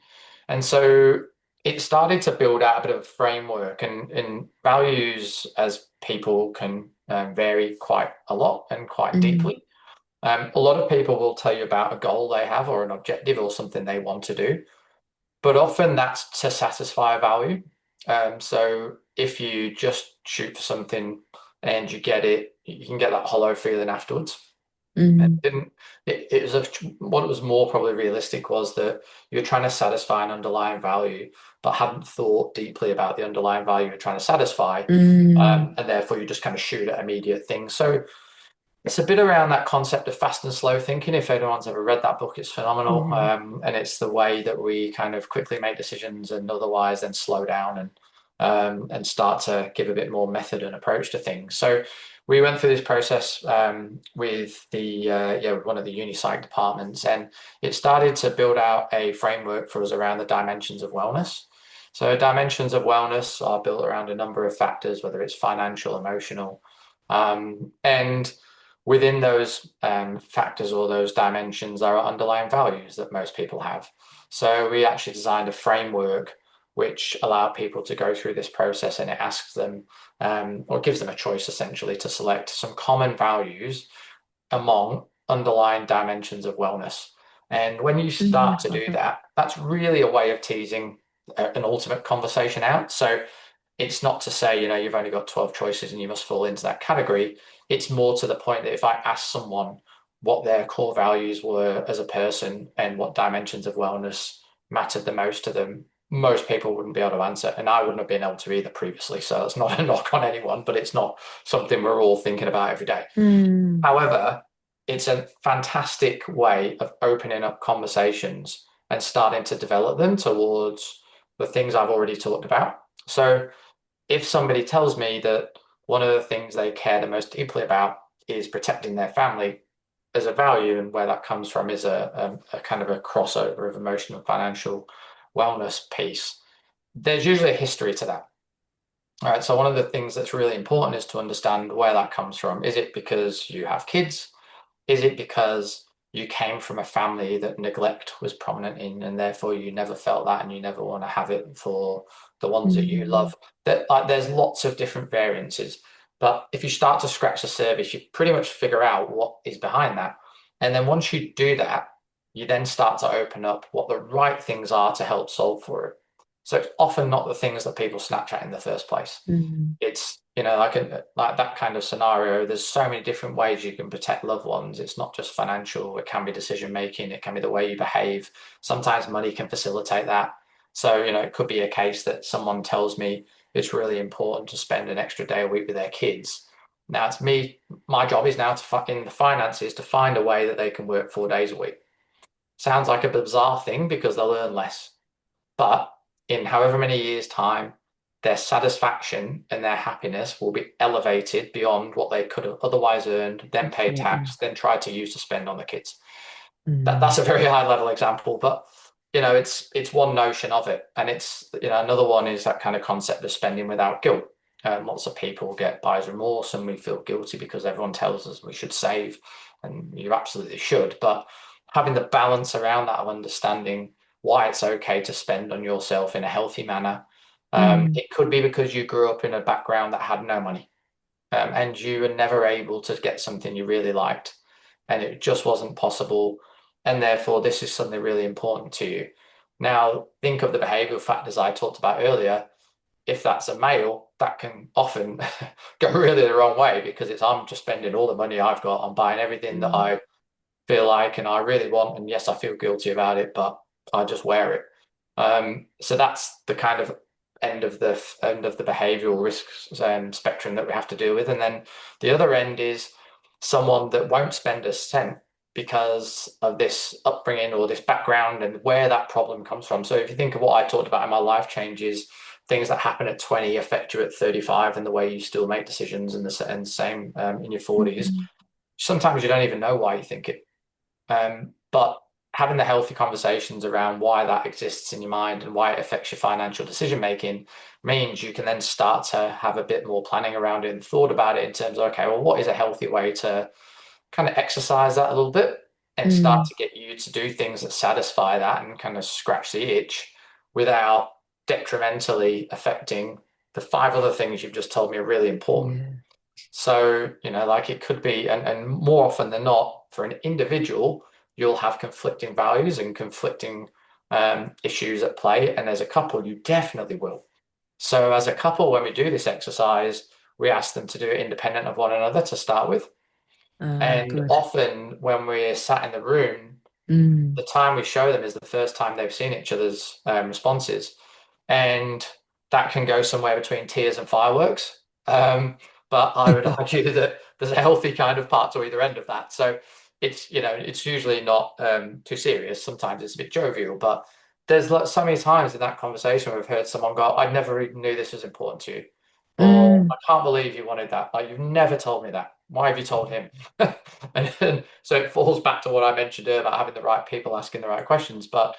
and so it started to build out a bit of a framework. And values as people can vary quite a lot and quite Mm, deeply. A lot of people will tell you about a goal they have or an objective or something they want to do, but often that's to satisfy a value. So if you just shoot for something and you get it, you can get that hollow feeling afterwards. It mm, didn't. It was what was more probably realistic was that you're trying to satisfy an underlying value, but hadn't thought deeply about the underlying value you're trying to satisfy, mm, and therefore you just kind of shoot at immediate things. So it's a bit around that concept of fast and slow thinking. If anyone's ever read that book, it's phenomenal. mm, And it's the way that we kind of quickly make decisions and otherwise then slow down and start to give a bit more method and approach to things. So we went through this process with the one of the uni psych departments, and it started to build out a framework for us around the dimensions of wellness. So dimensions of wellness are built around a number of factors, whether it's financial, emotional, and within those factors or those dimensions, there are underlying values that most people have. So we actually designed a framework which allowed people to go through this process, and it asks them or gives them a choice essentially to select some common values among underlying dimensions of wellness. And when you mm. start to Love do it. that, that's really a way of teasing an ultimate conversation out. So it's not to say, you've only got 12 choices and you must fall into that category. It's more to the point that if I ask someone what their core values were as a person and what dimensions of wellness mattered the most to them, most people wouldn't be able to answer. And I wouldn't have been able to either previously. So it's not a knock on anyone, but it's not something we're all thinking about every day. Mm, However, it's a fantastic way of opening up conversations and starting to develop them towards the things I've already talked about. So if somebody tells me that one of the things they care the most deeply about is protecting their family as a value, and where that comes from is a kind of a crossover of emotional and financial wellness piece, there's usually a history to that. All right, so one of the things that's really important is to understand where that comes from. Is it because you have kids? Is it because you came from a family that neglect was prominent in, and therefore you never felt that and you never want to have it for the ones that you mm, love? That like there's lots of different variances. But if you start to scratch the surface, you pretty much figure out what is behind that. And then once you do that, you then start to open up what the right things are to help solve for it. So it's often not the things that people snatch at in the first place. mm, It's, like that kind of scenario, there's so many different ways you can protect loved ones. It's not just financial, it can be decision making, it can be the way you behave. Sometimes money can facilitate that. So, it could be a case that someone tells me it's really important to spend an extra day a week with their kids. Now it's me, my job is now in the finances to find a way that they can work 4 days a week. Sounds like a bizarre thing because they'll earn less. But in however many years' time, their satisfaction and their happiness will be elevated beyond what they could have otherwise earned, then paid Absolutely. tax, then tried to use to spend on the kids. That's Mm, a very high level example, but it's one notion of it, and it's another one is that kind of concept of spending without guilt. Lots of people get buyer's remorse, and we feel guilty because everyone tells us we should save, and you absolutely should. But having the balance around that of understanding why it's okay to spend on yourself in a healthy manner. mm, It could be because you grew up in a background that had no money, and you were never able to get something you really liked, and it just wasn't possible, and therefore this is something really important to you. Now, think of the behavioral factors I talked about earlier. If that's a male, that can often go really the wrong way because I'm just spending all the money I've got on buying everything that mm, I feel like and I really want. And yes, I feel guilty about it, but I just wear it. So that's the kind of end of the behavioral risks spectrum that we have to deal with. And then the other end is someone that won't spend a cent because of this upbringing or this background and where that problem comes from. So if you think of what I talked about in my life changes, things that happen at 20 affect you at 35 and the way you still make decisions and same in your 40s. mm, Sometimes you don't even know why you think it. But having the healthy conversations around why that exists in your mind and why it affects your financial decision making means you can then start to have a bit more planning around it and thought about it in terms of, okay, well, what is a healthy way to kind of exercise that a little bit and start mm. to get you to do things that satisfy that and kind of scratch the itch without detrimentally affecting the five other things you've just told me are really important. Yeah. So, like it could be, and more often than not, for an individual, you'll have conflicting values and conflicting issues at play. And as a couple, you definitely will. So, as a couple, when we do this exercise, we ask them to do it independent of one another to start with. Ah, And good. often, when we're sat in the room, Mm. the time we show them is the first time they've seen each other's responses. And that can go somewhere between tears and fireworks. But I would argue that there's a healthy kind of part to either end of that. So it's usually not too serious. Sometimes it's a bit jovial, but there's so many times in that conversation we've heard someone go, I never even knew this was important to you. Or Mm. I can't believe you wanted that. Like you've never told me that. Why have you told him? And so it falls back to what I mentioned earlier about having the right people asking the right questions. But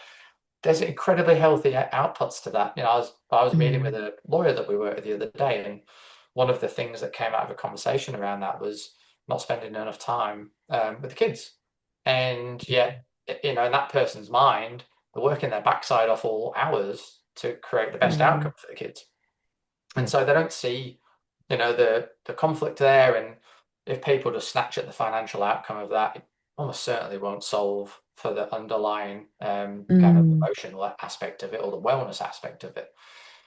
there's incredibly healthy outputs to that. I was meeting with Mm. a lawyer that we worked with the other day, and one of the things that came out of a conversation around that was not spending enough time with the kids. And yet, in that person's mind, they're working their backside off all hours to create the best Mm. outcome for the kids. And so they don't see, the conflict there. And if people just snatch at the financial outcome of that, it almost certainly won't solve for the underlying kind of Mm. emotional aspect of it or the wellness aspect of it.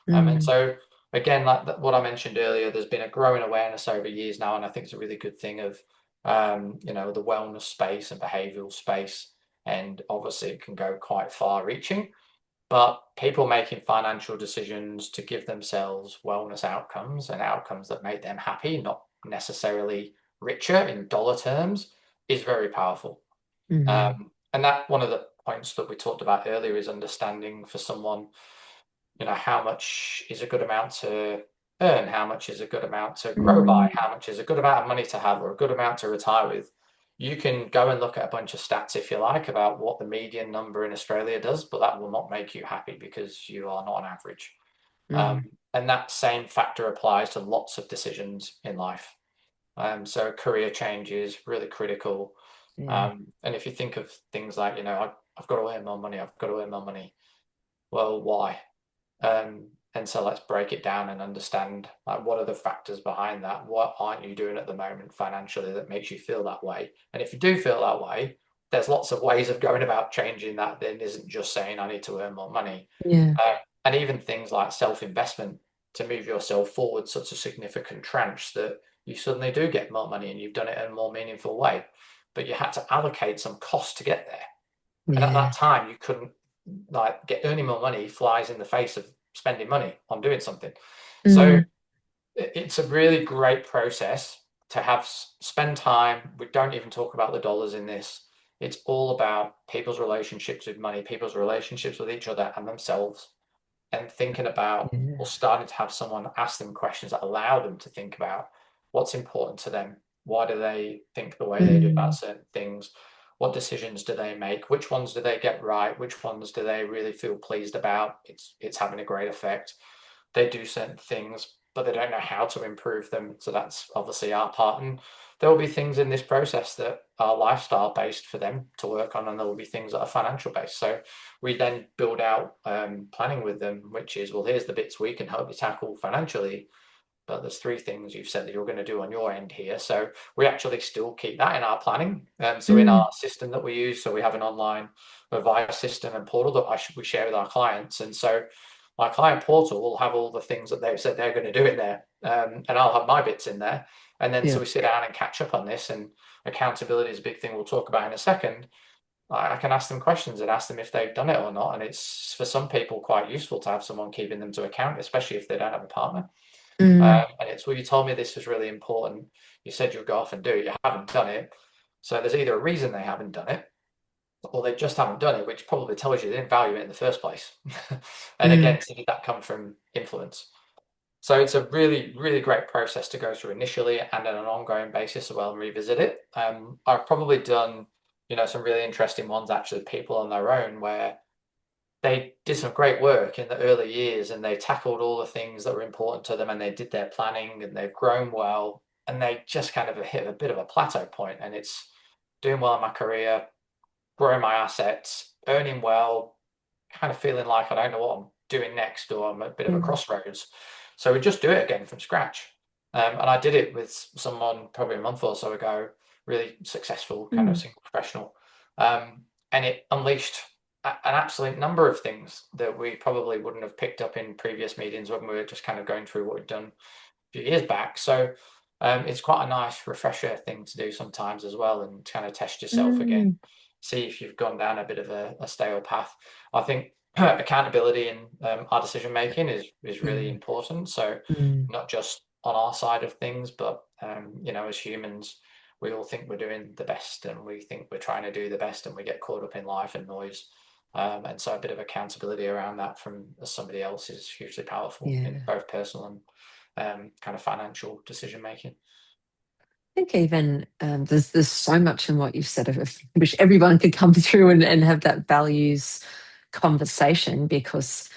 And Mm. so again, like what I mentioned earlier, there's been a growing awareness over years now, and I think it's a really good thing of the wellness space and behavioral space. And obviously it can go quite far reaching. But people making financial decisions to give themselves wellness outcomes and outcomes that make them happy, not necessarily richer in dollar terms, is very powerful. Mm. And that one of the points that we talked about earlier is understanding for someone, how much is a good amount to earn, how much is a good amount to grow by, Mm. how much is a good amount of money to have, or a good amount to retire with. You can go and look at a bunch of stats if you like about what the median number in Australia does, but that will not make you happy because you are not an average. Um, Mm. and that same factor applies to lots of decisions in life. So career change is really critical. Yeah. And if you think of things like, I've got to earn more money, I've got to earn more money. Well, why? And so let's break it down and understand like what are the factors behind that? What aren't you doing at the moment financially that makes you feel that way? And if you do feel that way, there's lots of ways of going about changing that. Then isn't just saying I need to earn more money. Yeah. Uh, and even things like self-investment. to move yourself forward such a significant tranche that you suddenly do get more money and you've done it in a more meaningful way. But you had to allocate some cost to get there. And at that Yeah. time, you couldn't like get earning more money flies in the face of spending money on doing something. So Mm, it's a really great process to have spend time. We don't even talk about the dollars in this. It's all about people's relationships with money, people's relationships with each other and themselves, and thinking about or yeah. starting to have someone ask them questions that allow them to think about what's important to them. Why do they think the way they do about Mm, certain things? What decisions do they make? Which ones do they get right? Which ones do they really feel pleased about? It's having a great effect. They do certain things, but they don't know how to improve them. So that's obviously our part. And there will be things in this process that are lifestyle based for them to work on, and there will be things that are financial based. So we then build out planning with them, which is, well, here's the bits we can help you tackle financially, but there's three things you've said that you're going to do on your end here. So we actually still keep that in our planning. So in mm, our system that we use, so we have an online advice system and portal that we share with our clients. And so my client portal will have all the things that they've said they're going to do in there, and I'll have my bits in there. And then so yeah. we sit down and catch up on this. And accountability is a big thing we'll talk about in a second. I can ask them questions and ask them if they've done it or not. And it's for some people quite useful to have someone keeping them to account, especially if they don't have a partner. Mm, And it's, well, you told me this was really important. You said you'll go off and do it. You haven't done it. So there's either a reason they haven't done it, or they just haven't done it, which probably tells you they didn't value it in the first place. And mm, again, so did that come from influence? So it's a really, really great process to go through initially and on an ongoing basis as well and revisit it. I've probably done, some really interesting ones actually, people on their own where they did some great work in the early years and they tackled all the things that were important to them and they did their planning and they've grown well and they just kind of hit a bit of a plateau point and it's doing well in my career, growing my assets, earning well, kind of feeling like I don't know what I'm doing next or I'm at a bit of a mm, crossroads. So we just do it again from scratch. And I did it with someone probably a month or so ago, really successful kind of mm, single professional. And it unleashed an absolute number of things that we probably wouldn't have picked up in previous meetings when we were just kind of going through what we'd done a few years back. So it's quite a nice refresher thing to do sometimes as well and kind of test yourself again, mm, see if you've gone down a bit of a stale path. I think accountability in our decision making is really mm, important. So mm. not just on our side of things, but as humans, we all think we're doing the best and we think we're trying to do the best, and we get caught up in life and noise. And so a bit of accountability around that from somebody else is hugely powerful in Yeah. both personal and kind of financial decision making. I think even there's so much in what you've said. I wish everyone could come through and have that values conversation, because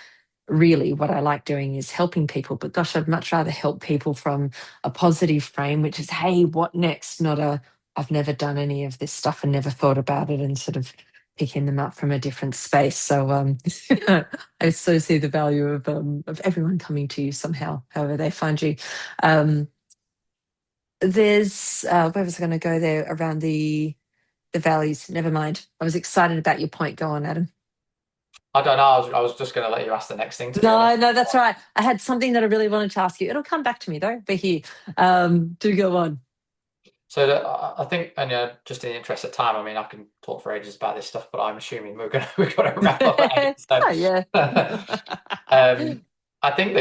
really what I like doing is helping people. But gosh, I'd much rather help people from a positive frame, which is, hey, what next? Not a, I've never done any of this stuff and never thought about it, and sort of picking them up from a different space. So I so see the value of everyone coming to you somehow, however they find you. Um, there's where was I going to go there around the values? Never mind. I was excited about your point. Go on, Adam. I don't know. I was just going to let you ask the next thing, to be No, honest. no, that's all right. I had something that I really wanted to ask you. It'll come back to me though. But here, do go on. So I think, and just in the interest of time, I mean, I can talk for ages about this stuff, but I'm assuming we're going to wrap up at it. Oh yeah. So, I think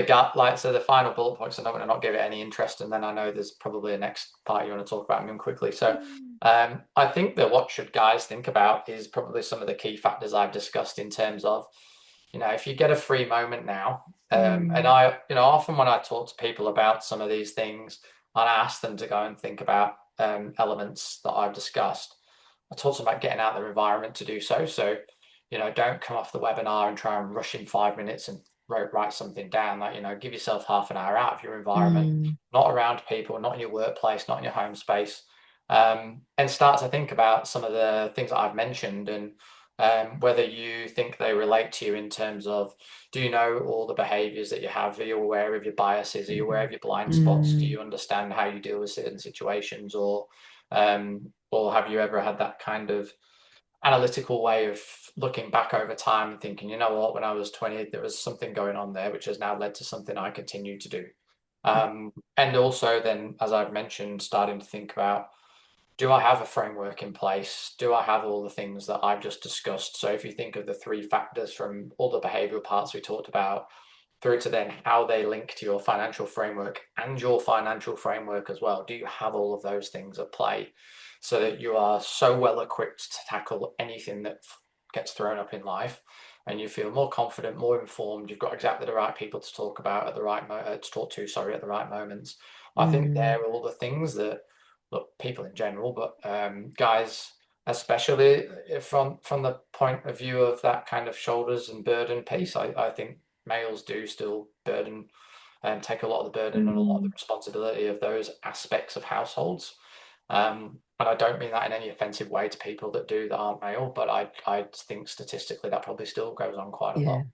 so the final bullet points, I'm not going to not give it any interest, and then I know there's probably a next part you want to talk about them quickly. So, I think that what should guys think about is probably some of the key factors I've discussed in terms of, if you get a free moment now, and Mm, I, often when I talk to people about some of these things, and I ask them to go and think about elements that I've discussed. I talk to them about getting out of their environment to do so. So, don't come off the webinar and try and rush in 5 minutes and write something down. Like, give yourself half an hour out of your environment, mm, not around people, not in your workplace, not in your home space, and start to think about some of the things that I've mentioned and whether you think they relate to you in terms of, do you know all the behaviors that you have? Are you aware of your biases? Are you aware mm, of your blind spots? Do mm, you understand how you deal with certain situations? Or have you ever had that kind of analytical way of looking back over time and thinking, you know what, when I was 20, there was something going on there, which has now led to something I continue to do. And also then, as I've mentioned, starting to think about, do I have a framework in place? Do I have all the things that I've just discussed? So if you think of the three factors from all the behavioral parts we talked about, through to then how they link to your financial framework and your financial framework as well. Do you have all of those things at play so that you are so well equipped to tackle anything that gets thrown up in life, and you feel more confident, more informed? You've got exactly the right people to talk about at the right to talk to, sorry, at the right moments. I think Mm, they're all the things that, look, people in general, but guys especially, from the point of view of that kind of shoulders and burden piece, I think males do still burden and take a lot of the burden and a lot of the mm, responsibility of those aspects of households. And I don't mean that in any offensive way to people that do that aren't male, but I think statistically that probably still goes on quite a yeah, lot.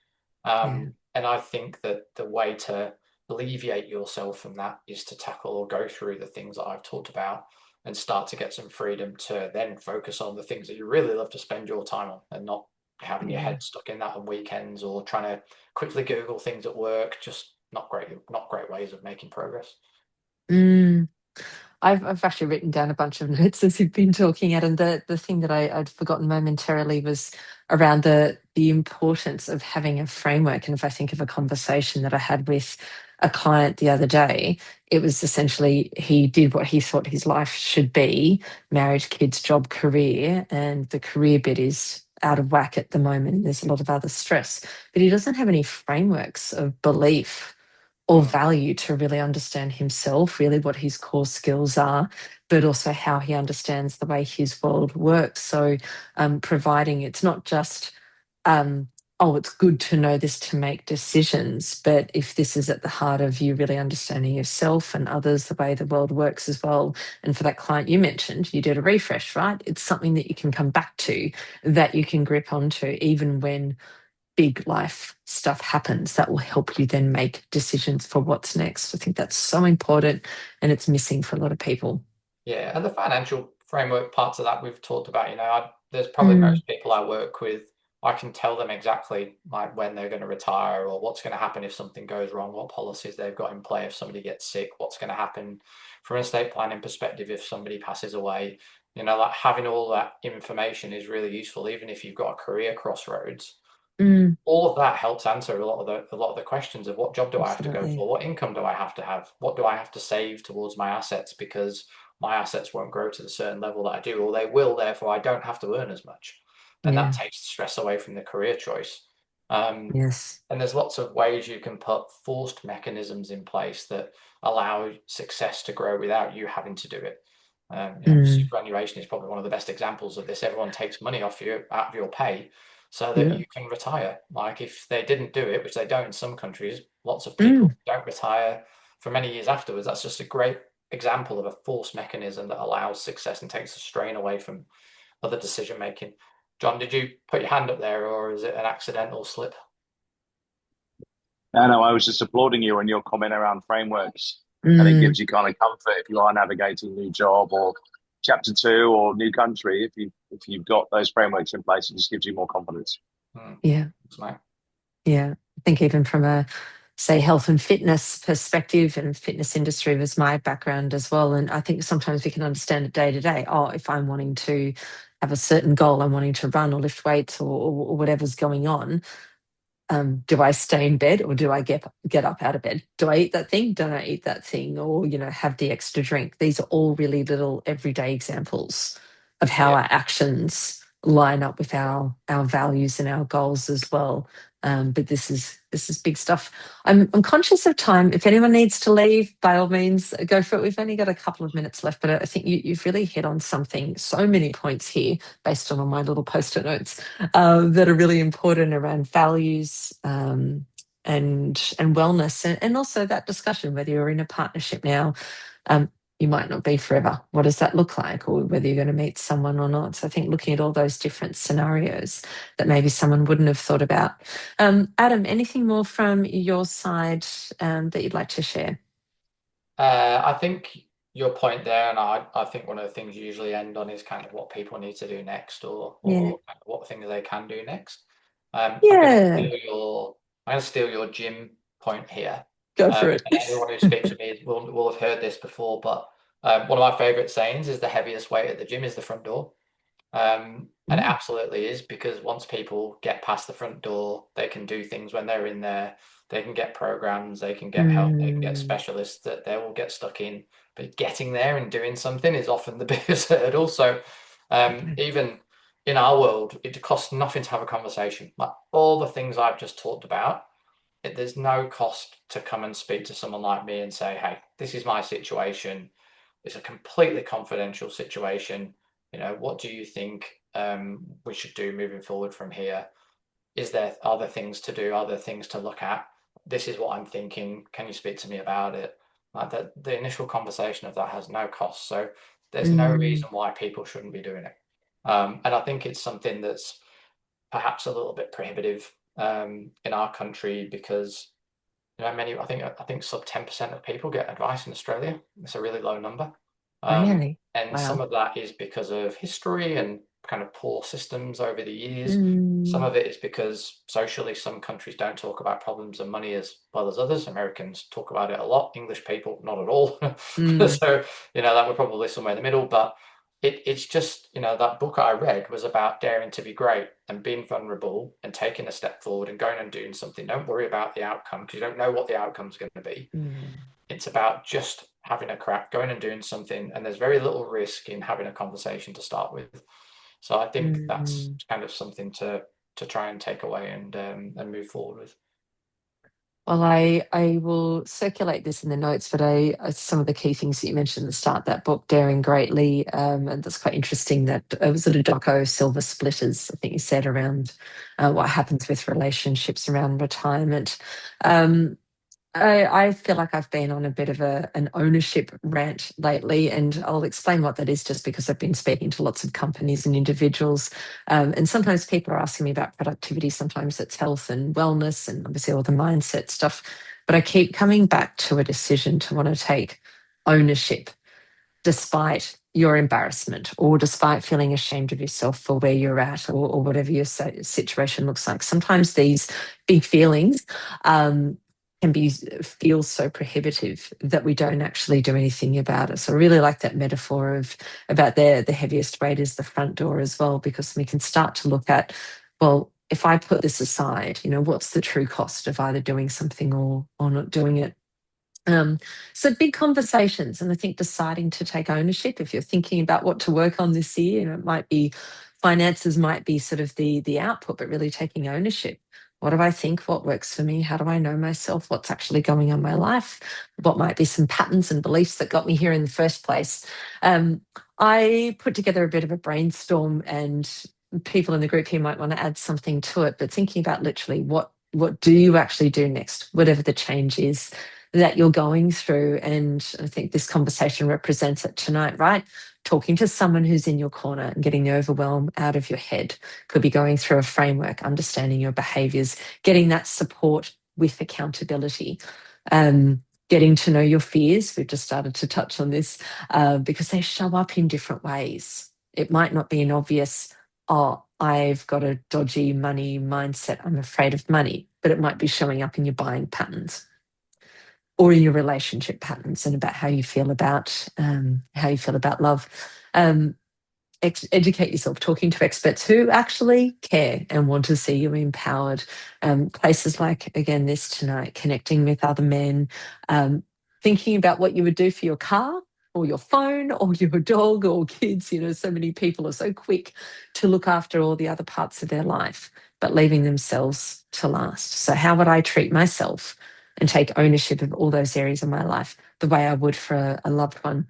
yeah, And I think that the way to alleviate yourself from that is to tackle or go through the things that I've talked about and start to get some freedom to then focus on the things that you really love to spend your time on, and not having your yeah. head stuck in that on weekends or trying to quickly Google things at work. Just not great ways of making progress. Mm. I've actually written down a bunch of notes as you've been talking, Adam. The thing that I'd forgotten momentarily was around the importance of having a framework. And if I think of a conversation that I had with a client the other day, it was essentially he did what he thought his life should be: marriage, kids, job, career, and the career bit is out of whack at the moment. There's a lot of other stress, but he doesn't have any frameworks of belief or Mm. value to really understand himself, really what his core skills are, but also how he understands the way his world works. So, providing it's not just, oh, it's good to know this to make decisions, but if this is at the heart of you really understanding yourself and others, the way the world works as well. And for that client you mentioned, you did a refresh, right? It's something that you can come back to, that you can grip onto, even when big life stuff happens, that will help you then make decisions for what's next. I think that's so important and it's missing for a lot of people. Yeah, and the financial framework parts of that we've talked about, there's probably Mm, most people I work with, I can tell them exactly like when they're going to retire or what's going to happen if something goes wrong, what policies they've got in play if somebody gets sick, what's going to happen from an estate planning perspective if somebody passes away. Like having all that information is really useful, even if you've got a career crossroads. mm, All of that helps answer a lot of the questions of, what job do I have to go absolutely. for? What income do I have to have? What do I have to save towards my assets? Because my assets won't grow to the certain level that I do, or they will, therefore I don't have to earn as much. And that Yeah. takes the stress away from the career choice. Um, Yes. and there's lots of ways you can put forced mechanisms in place that allow success to grow without you having to do it. Mm, Superannuation is probably one of the best examples of this. Everyone takes money off you out of your pay so that yeah. you can retire. Like if they didn't do it, which they don't in some countries, lots of Mm, people don't retire for many years afterwards. That's just a great example of a force mechanism that allows success and takes the strain away from other decision making. John, did you put your hand up there, or is it an accidental slip? No, no, I was just applauding you on your comment around frameworks. And it mm, gives you kind of comfort if you are navigating a new job or chapter two or new country. If you've got those frameworks in place, it just gives you more confidence. Hmm. yeah. Thanks, mate. Yeah. I think even from a, say, health and fitness perspective, and fitness industry was my background as well. And I think sometimes we can understand it day to day. Oh, if I'm wanting to have a certain goal, I'm wanting to run or lift weights or whatever's going on, do I stay in bed or do I get up out of bed? Do I eat that thing? Don't I eat that thing? Or, have the extra drink? These are all really little everyday examples of how Yeah. our actions line up with our values and our goals as well. But this is big stuff. I'm conscious of time. If anyone needs to leave, by all means, go for it. We've only got a couple of minutes left, but I think you've really hit on something. So many points here based on all my little post-it notes that are really important around values, and wellness, and also that discussion whether you're in a partnership now. Um, you might not be forever. What does that look like? Or whether you're going to meet someone or not. So I think looking at all those different scenarios that maybe someone wouldn't have thought about. Adam, anything more from your side that you'd like to share? I think your point there, and I think one of the things you usually end on is kind of what people need to do next, or Yeah. kind of what things they can do next. Yeah. I'm going to steal your gym point here. Go for it. And anyone who speaks to me will have heard this before, but one of my favorite sayings is the heaviest weight at the gym is the front door. And it absolutely is, because once people get past the front door, they can do things when they're in there. They can get programs, they can get help, they can get specialists that they will get stuck in. But getting there and doing something is often the biggest hurdle. So even in our world, it costs nothing to have a conversation. Like all the things I've just talked about, there's no cost to come and speak to someone like me and say, hey, this is my situation. It's a completely confidential situation. What do you think we should do moving forward from here? Is there other things to do, other things to look at? This is what I'm thinking. Can you speak to me about it? Like that, the initial conversation of that has no cost. So there's no reason why people shouldn't be doing it. And I think it's something that's perhaps a little bit prohibitive in our country, because I think sub 10% of people get advice in Australia. It's a really low number. Really? And some Wow. of that is because of history and kind of poor systems over the years. Some Mm. of it is because socially, some countries don't talk about problems and money as well as others. Americans talk about it a lot. English people, not at all. Mm. So, that we're probably somewhere in the middle. But it's just, that book I read was about daring to be great and being vulnerable and taking a step forward and going and doing something. Don't worry about the outcome, because you don't know what the outcome's going to be. Yeah. It's about just having a crack, going and doing something. And there's very little risk in having a conversation to start with. So I think that's kind of something to try and take away and move forward with. Well, I will circulate this in the notes, but some of the key things that you mentioned at the start, that book, Daring Greatly, and that's quite interesting, that it was sort of doco silver splitters, I think you said, around what happens with relationships around retirement. I feel like I've been on a bit of an ownership rant lately, and I'll explain what that is, just because I've been speaking to lots of companies and individuals. And sometimes people are asking me about productivity, sometimes it's health and wellness, and obviously all the mindset stuff. But I keep coming back to a decision to want to take ownership despite your embarrassment, or despite feeling ashamed of yourself for where you're at, or whatever your situation looks like. Sometimes these big feelings can feel so prohibitive that we don't actually do anything about it. So I really like that metaphor about the heaviest weight is the front door as well, because we can start to look at, well, if I put this aside, what's the true cost of either doing something or not doing it? So big conversations, and I think deciding to take ownership. If you're thinking about what to work on this year, it might be finances, might be sort of the output, but really taking ownership. What do I think? What works for me? How do I know myself? What's actually going on in my life? What might be some patterns and beliefs that got me here in the first place? I put together a bit of a brainstorm, and people in the group here might want to add something to it, but thinking about literally what do you actually do next, whatever the change is that you're going through. And I think this conversation represents it tonight, right? Talking to someone who's in your corner and getting the overwhelm out of your head. Could be going through a framework, understanding your behaviors, getting that support with accountability. Getting to know your fears. We've just started to touch on this because they show up in different ways. It might not be an obvious, oh, I've got a dodgy money mindset, I'm afraid of money, but it might be showing up in your buying patterns, or in your relationship patterns, and about how you feel about love. Educate yourself, talking to experts who actually care and want to see you empowered. Places like, again, this tonight, connecting with other men, thinking about what you would do for your car or your phone or your dog or kids. So many people are so quick to look after all the other parts of their life, but leaving themselves to last. So how would I treat myself and take ownership of all those areas of my life the way I would for a loved one?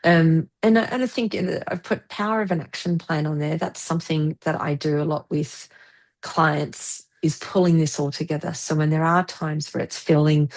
And I think I've put power of an action plan on there. That's something that I do a lot with clients, is pulling this all together. So when there are times where it's feeling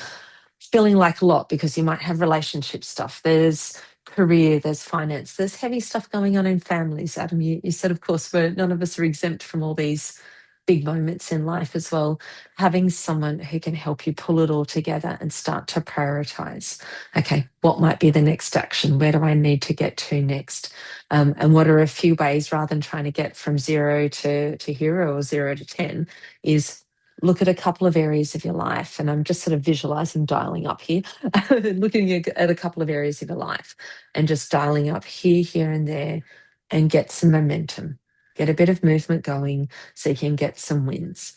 like a lot, because you might have relationship stuff, there's career, there's finance, there's heavy stuff going on in families. Adam, you said, of course, none of us are exempt from all these big moments in life as well, having someone who can help you pull it all together and start to prioritize. Okay, what might be the next action? Where do I need to get to next? And what are a few ways, rather than trying to get from 0 to hero or 0 to 10, is look at a couple of areas of your life. And I'm just sort of visualizing dialing up here, looking at a couple of areas of your life and just dialing up here, here, and there, and get some momentum, get a bit of movement going so you can get some wins.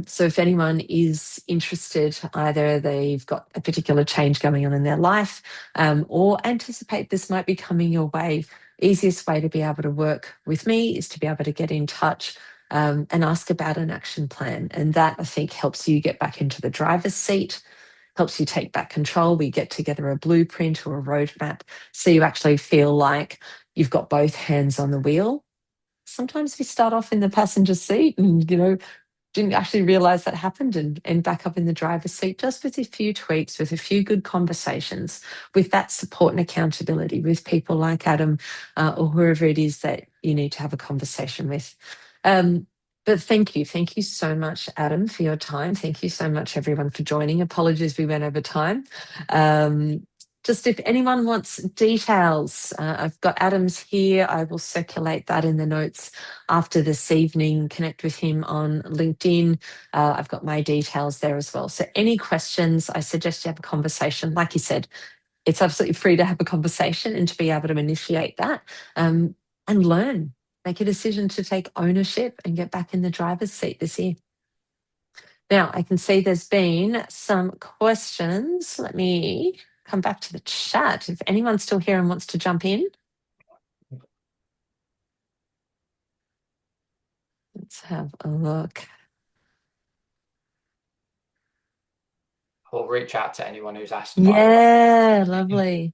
So if anyone is interested, either they've got a particular change going on in their life, or anticipate this might be coming your way, easiest way to be able to work with me is to be able to get in touch and ask about an action plan. And that, I think, helps you get back into the driver's seat, helps you take back control. We get together a blueprint or a roadmap so you actually feel like you've got both hands on the wheel. Sometimes we start off in the passenger seat and, didn't actually realize that happened and back up in the driver's seat, just with a few tweaks, with a few good conversations, with that support and accountability, with people like Adam or whoever it is that you need to have a conversation with. But thank you so much, Adam, for your time. Thank you so much, everyone, for joining. Apologies we went over time. Just if anyone wants details, I've got Adam's here. I will circulate that in the notes after this evening. Connect with him on LinkedIn. I've got my details there as well. So any questions, I suggest you have a conversation. Like you said, it's absolutely free to have a conversation and to be able to initiate that and learn. Make a decision to take ownership and get back in the driver's seat this year. Now, I can see there's been some questions. Let me come back to the chat. If anyone's still here and wants to jump in. Let's have a look. We'll reach out to anyone who's asked. Yeah, lovely.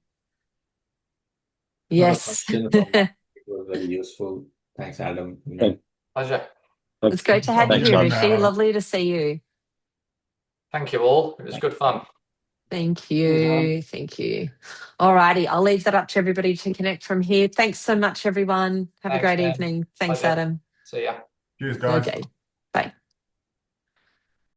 Another Yes. question from it was very useful. Thanks, Adam. Pleasure. It's great to have you Thanks, here, Adam. Rishi. Lovely to see you. Thank you all. It was good fun. Thank you. Thank you. All righty. I'll leave that up to everybody to connect from here. Thanks so much, everyone. Have a Thanks, great Ben. evening. Thanks, Pleasure. Adam. See ya. Cheers, guys. Okay.